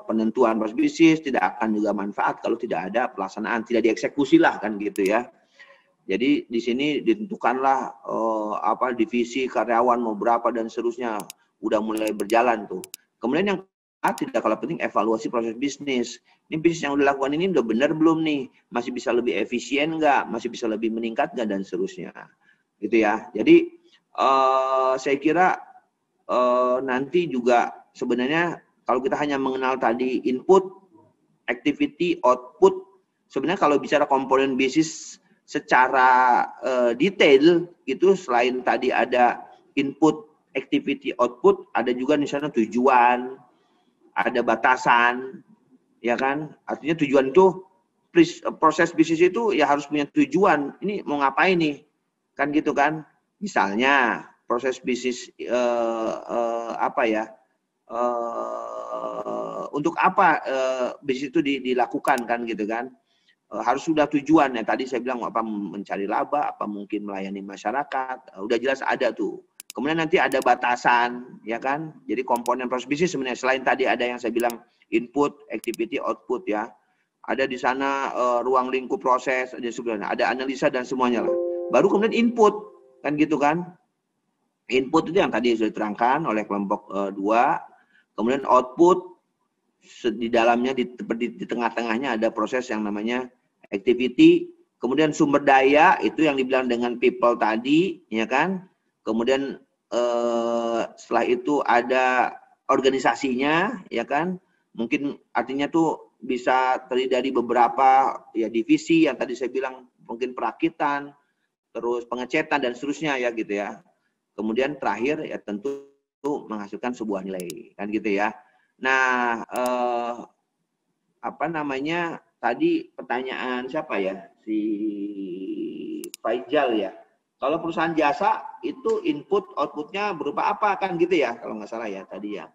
penentuan proses bisnis tidak akan juga manfaat kalau tidak ada pelaksanaan, tidak dieksekusi lah kan gitu ya. Jadi di sini ditentukanlah divisi karyawan mau berapa dan seterusnya, udah mulai berjalan tuh. Kemudian yang tidak kalah penting evaluasi proses bisnis. Ini bisnis yang udah lakukan ini udah benar belum nih? Masih bisa lebih efisien nggak? Masih bisa lebih meningkat nggak dan seterusnya. Gitu ya. Jadi saya kira nanti juga sebenarnya kalau kita hanya mengenal tadi input, activity, output, sebenarnya kalau bicara komponen bisnis secara detail itu selain tadi ada input, activity, output, ada juga di sana tujuan, ada batasan, ya kan? Artinya tujuan itu proses bisnis itu ya harus punya tujuan. Ini mau ngapain nih? Kan gitu kan? Misalnya proses bisnis untuk apa bisnis itu dilakukan kan gitu kan? Harus sudah tujuan ya. Tadi saya bilang apa mencari laba, apa mungkin melayani masyarakat, udah jelas ada tuh. Kemudian nanti ada batasan, ya kan? Jadi komponen proses bisnis sebenarnya selain tadi ada yang saya bilang input, activity, output ya. Ada di sana ruang lingkup proses, ada analisa dan semuanya lah. Baru kemudian input, kan gitu kan? Input itu yang tadi sudah diterangkan oleh kelompok 2. Kemudian output di dalamnya di tengah-tengahnya ada proses yang namanya activity. Kemudian sumber daya itu yang dibilang dengan people tadi, ya kan? Kemudian setelah itu ada organisasinya, ya kan? Mungkin artinya tuh bisa terdiri dari beberapa ya divisi yang tadi saya bilang mungkin perakitan, terus pengecetan dan seterusnya ya gitu ya. Kemudian terakhir ya tentu menghasilkan sebuah nilai kan gitu ya. Nah, tadi pertanyaan siapa ya? Si Faijal ya. Kalau perusahaan jasa itu input outputnya berupa apa kan gitu ya kalau nggak salah ya tadi ya.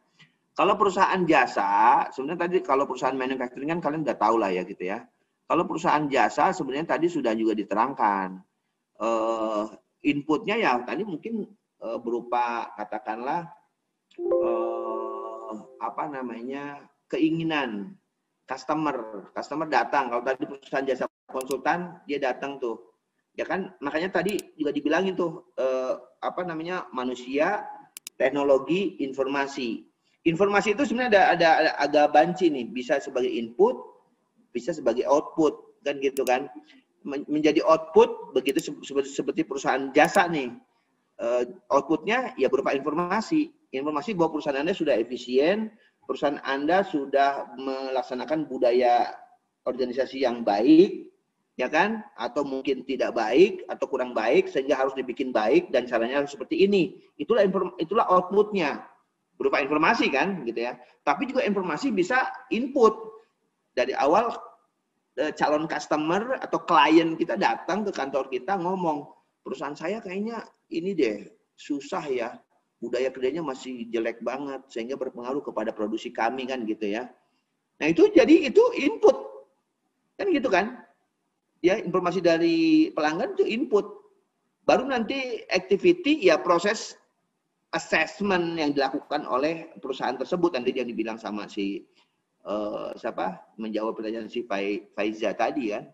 Kalau perusahaan jasa sebenarnya tadi kalau perusahaan manufacturing kan kalian udah tahu lah ya gitu ya. Kalau perusahaan jasa sebenarnya tadi sudah juga diterangkan inputnya ya tadi mungkin berupa katakanlah keinginan customer datang. Kalau tadi perusahaan jasa konsultan dia datang tuh. Ya kan, makanya tadi juga dibilangin tuh manusia, teknologi, informasi. Informasi itu sebenarnya ada agak banci nih, bisa sebagai input, bisa sebagai output, kan gitu kan. Menjadi output begitu seperti perusahaan jasa nih. Outputnya ya berupa informasi. Informasi bahwa perusahaan Anda sudah efisien, perusahaan Anda sudah melaksanakan budaya organisasi yang baik, ya kan? Atau mungkin tidak baik atau kurang baik sehingga harus dibikin baik dan caranya harus seperti ini. Itulah outputnya berupa informasi kan, gitu ya. Tapi juga informasi bisa input dari awal calon customer atau klien kita datang ke kantor kita ngomong perusahaan saya kayaknya ini deh susah ya, budaya kerjanya masih jelek banget sehingga berpengaruh kepada produksi kami kan gitu ya. Nah itu jadi itu input kan gitu kan. Ya, informasi dari pelanggan itu input. Baru nanti activity ya proses assessment yang dilakukan oleh perusahaan tersebut nanti yang dibilang sama si menjawab pertanyaan si Faiza tadi kan.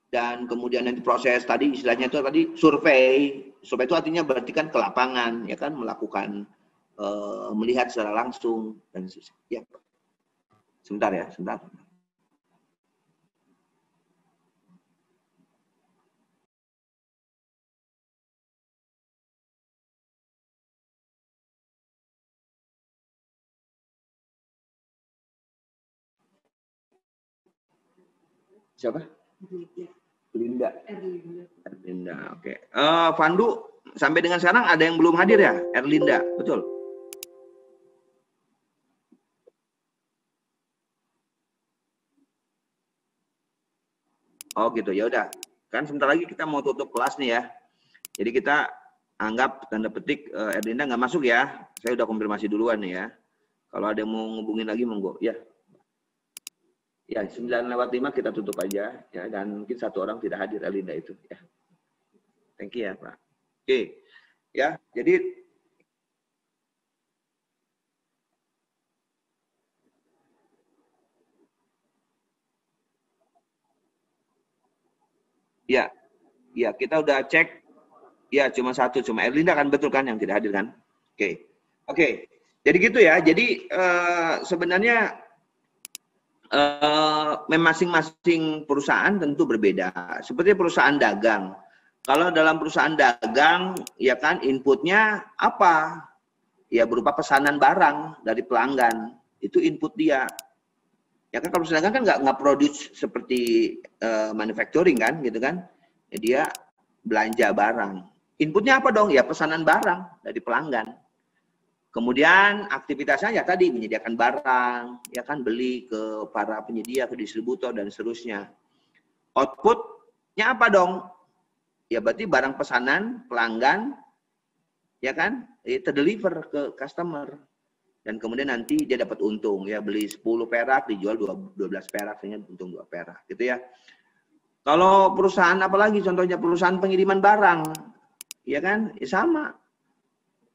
Dan kemudian nanti proses tadi istilahnya itu tadi survei. Survei itu artinya berarti kan ke lapangan ya kan melakukan melihat secara langsung dan ya. Sebentar ya, sebentar. Siapa? Erlinda. Erlinda, oke. Fandu, sampai dengan sekarang ada yang belum hadir ya? Erlinda, betul? Oh gitu, ya udah. Kan sebentar lagi kita mau tutup kelas nih ya. Jadi kita anggap tanda petik Erlinda nggak masuk ya. Saya udah konfirmasi duluan nih ya. Kalau ada yang mau ngubungin lagi monggo, ya. Ya, 9:05 kita tutup aja ya, dan mungkin satu orang tidak hadir, Elinda itu ya. Thank you ya, Pak. Oke. Ya, jadi ya, ya kita udah cek. Ya, cuma satu, cuma Erlinda kan, betul kan yang tidak hadir kan? Oke. Oke. Jadi gitu ya. Jadi sebenarnya masing-masing perusahaan tentu berbeda. Seperti perusahaan dagang. Kalau dalam perusahaan dagang, ya kan inputnya apa? Ya berupa pesanan barang dari pelanggan. Itu input dia. Ya kan kalau perusahaan dagang kan nggak produce seperti manufacturing kan, gitu kan? Ya, dia belanja barang. Inputnya apa dong? Ya pesanan barang dari pelanggan. Kemudian aktivitasnya ya tadi menyediakan barang, ya kan, beli ke para penyedia, ke distributor dan seterusnya. Outputnya apa dong? Ya berarti barang pesanan pelanggan, ya kan, terdeliver ke customer. Dan kemudian nanti dia dapat untung, ya beli 10 perak dijual 12 perak, sehingga untung 2 perak, gitu ya. Kalau perusahaan apalagi contohnya perusahaan pengiriman barang, ya kan, ya sama.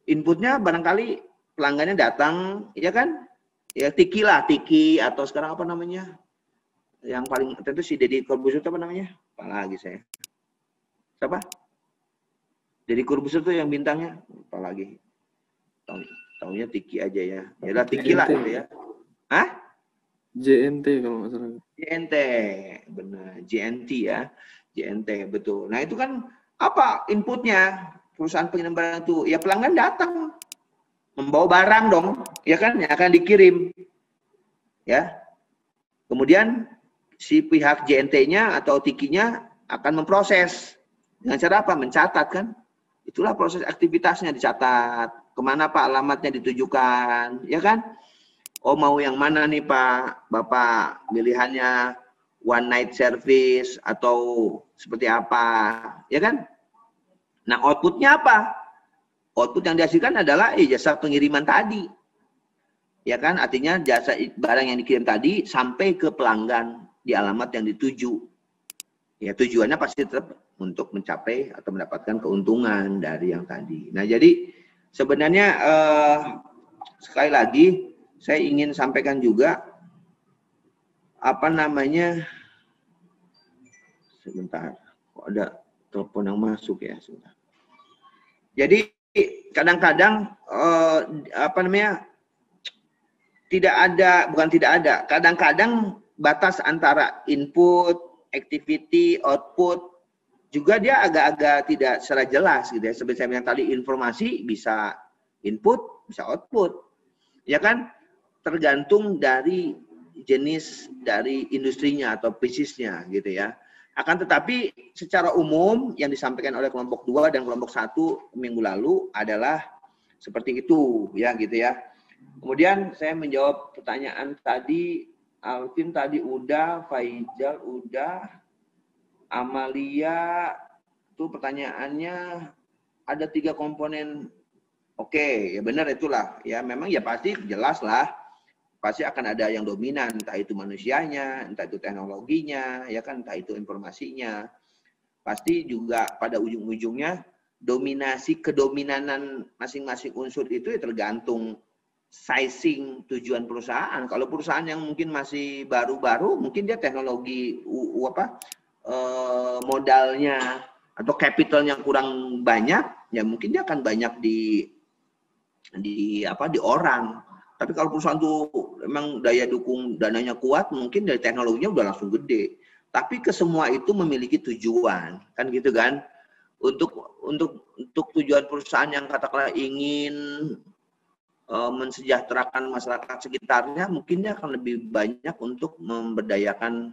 Inputnya barangkali pelanggannya datang, ya kan? Ya tiki lah, tiki atau sekarang apa namanya? Yang paling tentu si Deddy Corbuzier itu apa namanya? Apa lagi saya? Siapa? Deddy Corbuzier itu yang bintangnya apa lagi? Taunya tiki aja ya. Ya lah tiki lah gitu ya. Hah? JNT kalau nggak salah. JNT, benar. JNT ya. JNT, betul. Nah itu kan apa inputnya? Perusahaan pengiriman barang itu, ya pelanggan datang membawa barang dong, ya kan, yang akan dikirim, ya. Kemudian si pihak JNT-nya atau Tiki-nya akan memproses dengan cara apa? Mencatat kan? Itulah proses aktivitasnya, dicatat. Kemana Pak alamatnya ditujukan, ya kan? Oh mau yang mana nih Pak? Bapak pilihannya one night service atau seperti apa, ya kan? Nah, outputnya apa? Output yang dihasilkan adalah jasa pengiriman tadi. Ya kan? Artinya jasa barang yang dikirim tadi sampai ke pelanggan di alamat yang dituju. Ya, tujuannya pasti tetap untuk mencapai atau mendapatkan keuntungan dari yang tadi. Nah, jadi sebenarnya sekali lagi saya ingin sampaikan juga apa namanya? Sebentar. Kok ada telepon yang masuk ya, sebentar. Jadi kadang-kadang apa namanya, bukan tidak ada, kadang-kadang batas antara input, activity, output juga dia agak-agak tidak secara jelas gitu ya. Seperti saya bilang tadi, informasi bisa input, bisa output, ya kan, tergantung dari jenis dari industrinya atau bisnisnya gitu ya. Akan tetapi secara umum yang disampaikan oleh kelompok 2 dan kelompok 1 minggu lalu adalah seperti itu ya gitu ya. Kemudian saya menjawab pertanyaan tadi, Alvin tadi udah, Faizal udah, Amalia itu pertanyaannya ada 3 komponen. Oke, ya benar itulah ya, memang ya pasti jelas lah. Pasti akan ada yang dominan, entah itu manusianya, entah itu teknologinya, ya kan, entah itu informasinya. Pasti juga pada ujung-ujungnya kedominanan masing-masing unsur itu ya tergantung sizing tujuan perusahaan. Kalau perusahaan yang mungkin masih baru-baru, mungkin dia teknologi modalnya atau capitalnya kurang banyak, ya mungkin dia akan banyak di orang. Tapi kalau perusahaan tuh memang daya dukung dananya kuat, mungkin dari teknologinya udah langsung gede. Tapi kesemua itu memiliki tujuan, kan gitu kan? Untuk tujuan perusahaan yang katakanlah ingin mensejahterakan masyarakat sekitarnya, mungkin dia akan lebih banyak untuk memberdayakan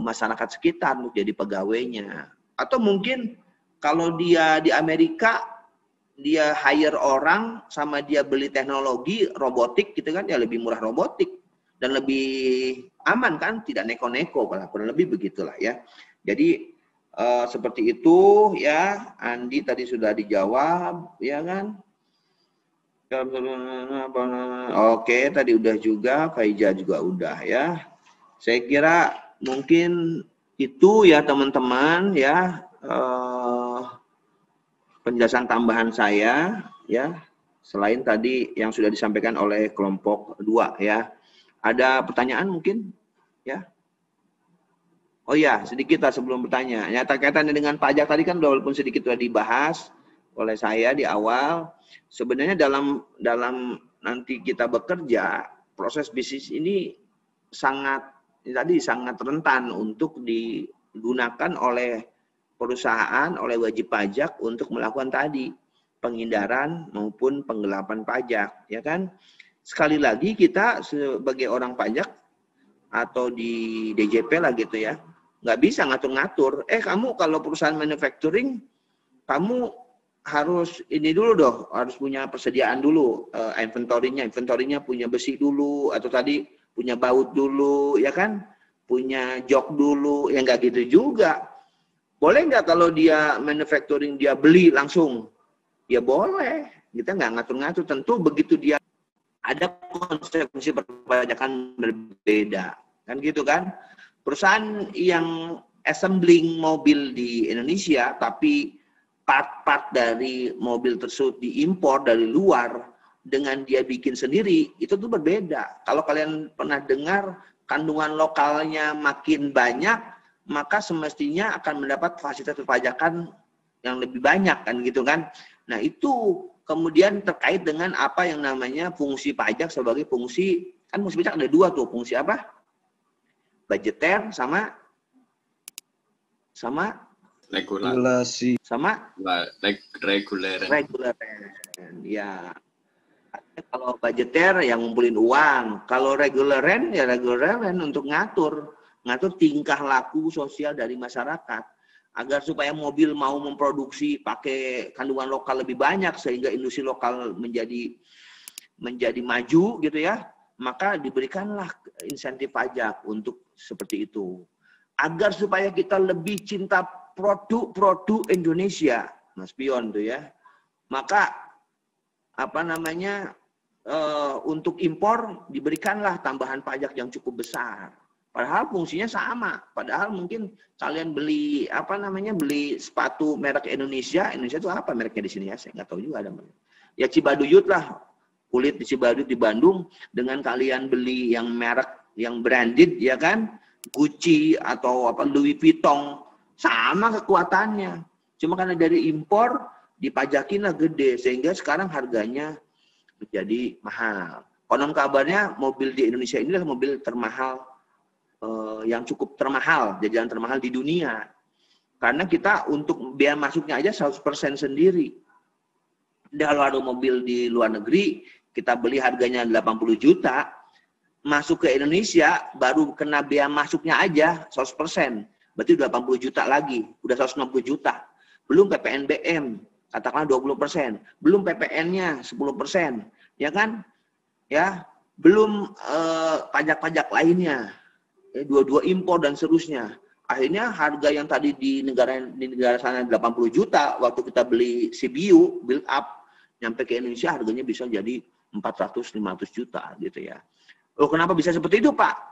masyarakat sekitar untuk jadi pegawainya. Atau mungkin kalau dia di Amerika, dia hire orang sama dia beli teknologi robotik gitu kan, ya lebih murah robotik dan lebih aman kan, tidak neko-neko, kurang lebih begitulah ya. Jadi seperti itu ya. Andi tadi sudah dijawab ya kan. Oke, tadi udah juga, Faiza juga udah ya. Saya kira mungkin itu ya teman-teman ya, penjelasan tambahan saya ya, selain tadi yang sudah disampaikan oleh kelompok 2 ya. Ada pertanyaan mungkin ya? Oh ya, sedikit lah sebelum bertanya. Ya, kaitannya dengan pajak tadi kan walaupun sedikit sudah dibahas oleh saya di awal, sebenarnya dalam nanti kita bekerja, proses bisnis ini sangat rentan untuk digunakan oleh perusahaan, oleh wajib pajak untuk melakukan tadi penghindaran maupun penggelapan pajak, ya kan? Sekali lagi kita sebagai orang pajak atau di DJP lah gitu ya, nggak bisa ngatur-ngatur. Kamu kalau perusahaan manufacturing, kamu harus ini dulu dong, harus punya persediaan dulu, inventorinya punya besi dulu, atau tadi punya baut dulu, ya kan? Punya jok dulu, ya nggak gitu juga. Boleh nggak kalau dia manufacturing, dia beli langsung? Ya boleh, kita nggak ngatur-ngatur. Tentu begitu dia ada konsekuensi perpajakan berbeda, kan gitu kan? Perusahaan yang assembling mobil di Indonesia, tapi part-part dari mobil tersebut diimpor dari luar dengan dia bikin sendiri, itu tuh berbeda. Kalau kalian pernah dengar kandungan lokalnya makin banyak, maka semestinya akan mendapat fasilitas perpajakan yang lebih banyak, kan gitu kan? Nah itu kemudian terkait dengan apa yang namanya fungsi pajak sebagai fungsi, kan fungsi pajak ada 2 tuh, fungsi apa? Budgeter sama regulasi sama reguler. Ya, kalau budgeter yang ngumpulin uang, kalau reguleren ya reguleren untuk ngatur tingkah laku sosial dari masyarakat agar supaya mobil mau memproduksi pakai kandungan lokal lebih banyak sehingga industri lokal menjadi maju gitu ya, maka diberikanlah insentif pajak untuk seperti itu. Agar supaya kita lebih cinta produk Indonesia, Mas Pion tuh ya. Maka apa namanya, untuk impor diberikanlah tambahan pajak yang cukup besar. Padahal fungsinya sama. Padahal mungkin kalian beli beli sepatu merek Indonesia itu apa mereknya di sini ya? Saya nggak tahu juga ada. Ya Cibaduyut lah, kulit di Cibaduyut di Bandung, dengan kalian beli yang merek yang branded ya kan, Gucci atau Louis Vuitton, sama kekuatannya. Cuma karena dari impor dipajakin lah gede sehingga sekarang harganya menjadi mahal. Konon kabarnya mobil di Indonesia ini adalah mobil termahal, yang cukup termahal, jajanan termahal di dunia. Karena kita untuk biaya masuknya aja 100% sendiri. Kalau ada mobil di luar negeri, kita beli harganya 80 juta, masuk ke Indonesia baru kena biaya masuknya aja 100%. Berarti 80 juta lagi, udah 160 juta. Belum PPNBM, katakanlah 20%. Belum PPN-nya 10%. Ya kan? Ya, belum pajak-pajak lainnya. Dua-dua impor dan seterusnya. Akhirnya harga yang tadi di negara sana 80 juta, waktu kita beli CBU, build up, nyampe ke Indonesia harganya bisa jadi 400-500 juta gitu ya. Loh, kenapa bisa seperti itu, Pak?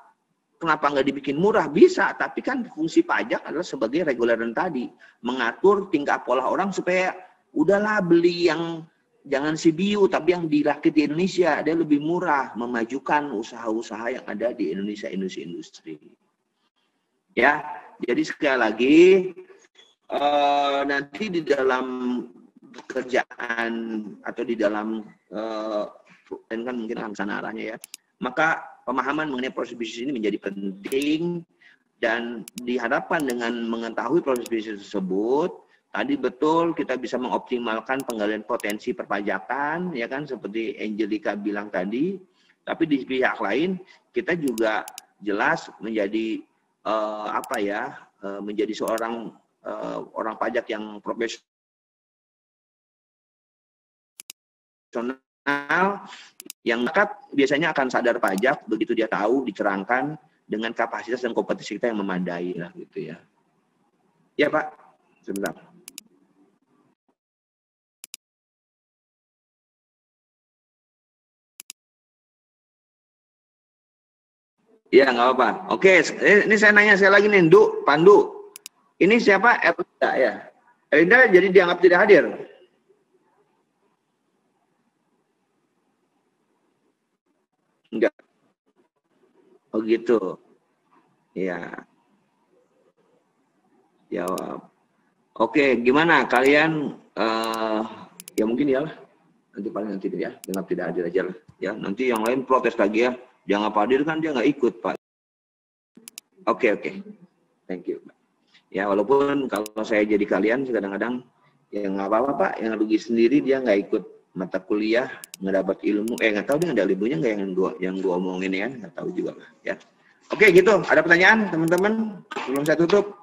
Kenapa nggak dibikin murah? Bisa, tapi kan fungsi pajak adalah sebagai reguleran tadi. Mengatur tingkah pola orang supaya udahlah beli yang jangan CBU, tapi yang dirakit di Indonesia. Dia lebih murah, memajukan usaha-usaha yang ada di Indonesia, industri. Ya, jadi sekali lagi, nanti di dalam pekerjaan atau di dalam, dan kan mungkin akan sana arahnya ya, maka pemahaman mengenai proses bisnis ini menjadi penting, dan diharapkan dengan mengetahui proses bisnis tersebut, tadi betul kita bisa mengoptimalkan penggalian potensi perpajakan, ya kan, seperti Angelica bilang tadi. Tapi di pihak lain kita juga jelas menjadi menjadi seorang orang pajak yang profesional, yang biasanya akan sadar pajak begitu dia tahu, diterangkan dengan kapasitas dan kompetensi kita yang memadai lah gitu ya. Ya Pak, sebentar. Iya, nggak apa-apa. Oke, ini saya nanya saya lagi nih, Pandu. Ini siapa? Elinda ya? Elinda jadi dianggap tidak hadir? Enggak. Oh gitu. Iya. Jawab. Oke, gimana kalian? Ya mungkin ya lah. Nanti paling nanti ya, dianggap tidak hadir aja lah. Ya, nanti yang lain protes lagi ya. Dianggap hadir kan dia nggak ikut, Pak. Oke. Thank you. Ya, walaupun kalau saya jadi kalian kadang-kadang ya nggak apa-apa Pak, yang rugi sendiri dia nggak ikut mata kuliah, nggak dapat ilmu, nggak tahu dia ada ilmunya nggak yang gua omongin ya, nggak tahu juga lah ya. Oke gitu, ada pertanyaan teman-teman sebelum saya tutup?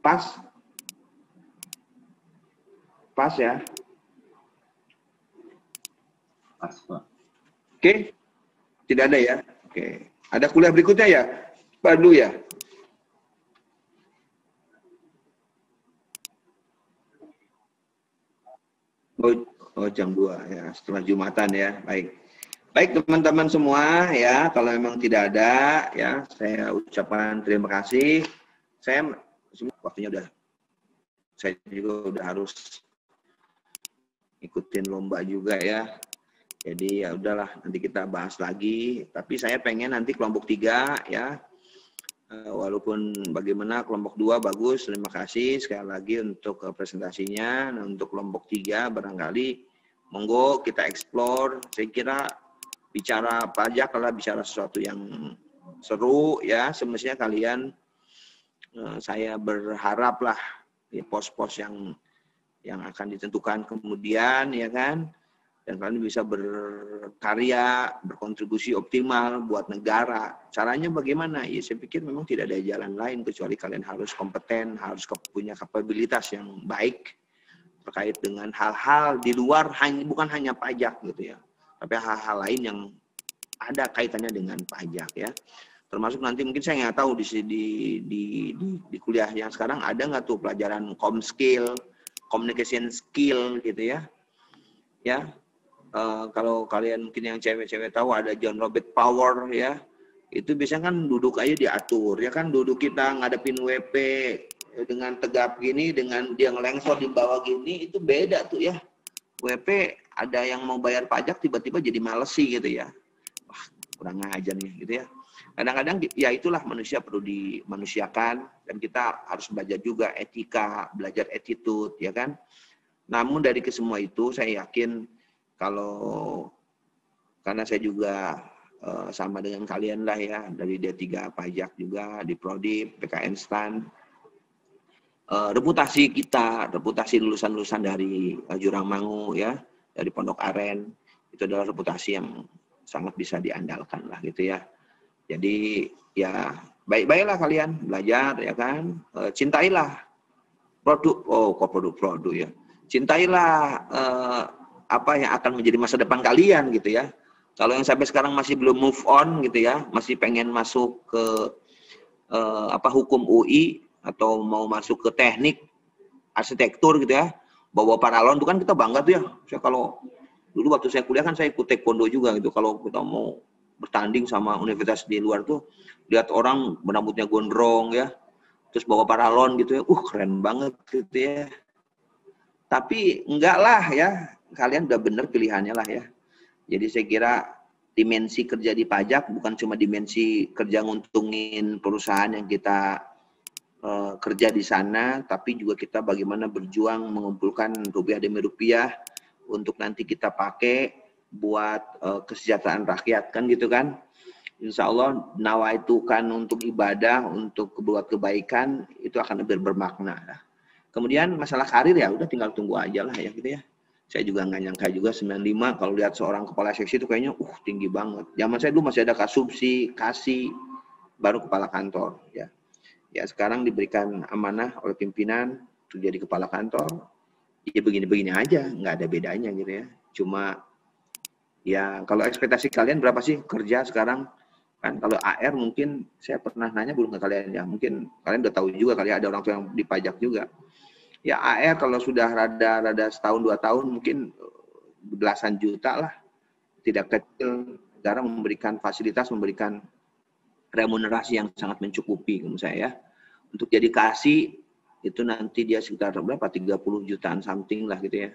Pas ya. Pas Pak. Oke, tidak ada ya. Oke, ada kuliah berikutnya ya, Pandu ya. Oh jam 2 ya, setelah Jumatan ya. Baik teman-teman semua ya, kalau memang tidak ada ya, saya ucapkan terima kasih. Saya waktunya saya juga udah harus ikutin lomba juga ya. Jadi ya udahlah, nanti kita bahas lagi. Tapi saya pengen nanti kelompok 3 ya. Walaupun bagaimana kelompok 2 bagus, terima kasih sekali lagi untuk presentasinya. Nah, untuk kelompok 3 barangkali monggo kita explore. Saya kira bicara pajak adalah bicara sesuatu yang seru ya. Semestinya kalian, saya berharap lah di pos-pos yang akan ditentukan kemudian ya kan. Dan kalian bisa berkarya, berkontribusi optimal buat negara. Caranya bagaimana? Ya saya pikir memang tidak ada jalan lain kecuali kalian harus kompeten, harus punya kapabilitas yang baik terkait dengan hal-hal di luar, bukan hanya pajak gitu ya, tapi hal-hal lain yang ada kaitannya dengan pajak ya. Termasuk nanti mungkin saya nggak tahu di kuliah yang sekarang ada nggak tuh pelajaran skill, communication skill gitu ya. Ya. Kalau kalian mungkin yang cewek-cewek tahu ada John Robert Power ya, itu biasanya kan duduk aja diatur ya kan, duduk kita ngadepin WP dengan tegap gini, dengan dia ngelengsor di bawah gini, itu beda tuh ya. WP ada yang mau bayar pajak tiba-tiba jadi malesi gitu ya, wah kurang ajar nih gitu ya. Kadang-kadang ya itulah, manusia perlu dimanusiakan dan kita harus belajar juga etika, belajar attitude ya kan. Namun dari kesemua itu saya yakin, karena saya juga sama dengan kalian lah ya, dari D3 pajak juga, di Prodi, PKN STAN, reputasi kita, reputasi lulusan-lulusan dari Jurang Mangu ya, dari Pondok Aren, itu adalah reputasi yang sangat bisa diandalkan lah gitu ya. Jadi ya baik-baiklah kalian belajar ya kan, cintailah produk ya, cintailah apa yang akan menjadi masa depan kalian gitu ya. Kalau yang sampai sekarang masih belum move on gitu ya, masih pengen masuk ke hukum UI atau mau masuk ke teknik arsitektur gitu ya, bawa paralon itu kan kita bangga tuh ya. Saya kalau dulu waktu saya kuliah kan saya ikut taekwondo juga gitu, kalau kita mau bertanding sama universitas di luar tuh lihat orang rambutnya gondrong ya, terus bawa paralon gitu ya, keren banget gitu ya. Tapi enggak lah ya, kalian udah bener pilihannya lah ya. Jadi saya kira dimensi kerja di pajak bukan cuma dimensi kerja nguntungin perusahaan yang kita kerja di sana, tapi juga kita bagaimana berjuang mengumpulkan rupiah demi rupiah untuk nanti kita pakai buat kesejahteraan rakyat kan gitu kan. Insya Allah nawa itu kan untuk ibadah, untuk buat kebaikan, itu akan lebih bermakna. Kemudian masalah karir ya udah tinggal tunggu aja lah ya gitu ya. Saya juga nggak nyangka juga 95 kalau lihat seorang kepala seksi itu kayaknya tinggi banget. Zaman saya dulu masih ada kasubsi, kasih, baru kepala kantor ya. Ya sekarang diberikan amanah oleh pimpinan untuk jadi kepala kantor. Ya begini-begini aja, nggak ada bedanya gitu ya. Cuma ya kalau ekspektasi kalian berapa sih kerja sekarang? Kan kalau AR mungkin saya pernah nanya belum ke kalian ya. Mungkin kalian udah tahu juga kali ada orang tua yang dipajak juga. Ya AR kalau sudah rada setahun 2 tahun mungkin belasan juta lah. tidak kecil, negara memberikan fasilitas, memberikan remunerasi yang sangat mencukupi menurut saya ya. Untuk jadi kasih itu nanti dia sekitar berapa? 30 jutaan something lah gitu ya.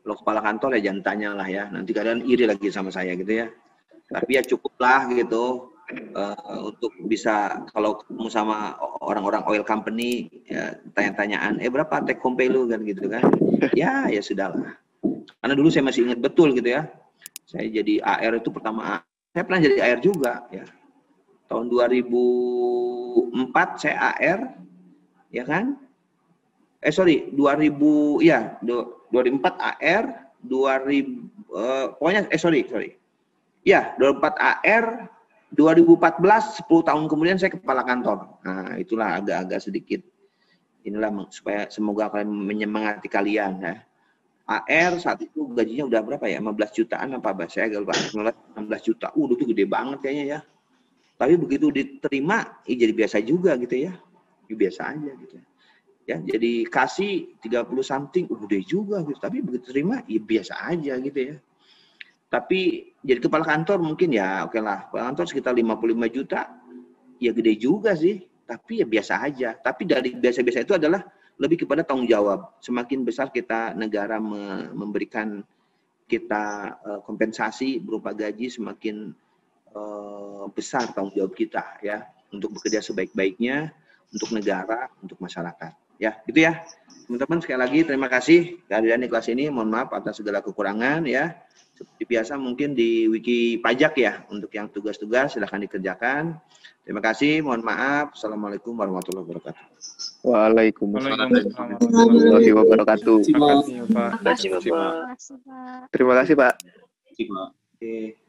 Kalau kepala kantor ya jangan tanya lah ya. Nanti kalian iri lagi sama saya gitu ya. Tapi ya cukup lah gitu. Untuk bisa kalau ketemu sama orang-orang oil company ya, tanya-tanyaan berapa take home pay lu kan gitu kan ya sudahlah, karena dulu saya masih ingat betul gitu ya, saya jadi AR itu pertama, saya pernah jadi AR juga ya, tahun 2004 saya AR ya kan, 2004 AR 2000 pokoknya ya 2004 AR 2014, 10 tahun kemudian saya kepala kantor. Nah, itulah agak-agak sedikit. Inilah supaya semoga kalian menyemangati kalian ya. AR saat itu gajinya udah berapa ya? 15 jutaan apa bahasa saya agak lupa. 16 juta. Itu gede banget kayaknya ya. Tapi begitu diterima, jadi biasa juga gitu ya. Biasa aja gitu ya. Ya, jadi kasih 30 something, gede juga gitu. Tapi begitu terima, ya biasa aja gitu ya. Tapi jadi kepala kantor mungkin ya oke lah. Kepala kantor sekitar 55 juta. Ya gede juga sih. Tapi ya biasa aja. Tapi dari biasa-biasa itu adalah lebih kepada tanggung jawab. Semakin besar kita negara memberikan kita kompensasi berupa gaji, semakin besar tanggung jawab kita ya. Untuk bekerja sebaik-baiknya. Untuk negara, untuk masyarakat. Ya gitu ya. Teman-teman sekali lagi terima kasih kehadiran di kelas ini. Mohon maaf atas segala kekurangan ya. Seperti biasa mungkin di wiki pajak ya, untuk yang tugas-tugas silahkan dikerjakan. Terima kasih, mohon maaf. Assalamualaikum warahmatullahi wabarakatuh. Waalaikumsalam warahmatullahi wabarakatuh. Terima kasih, Pak. Terima kasih, Pak. Oke.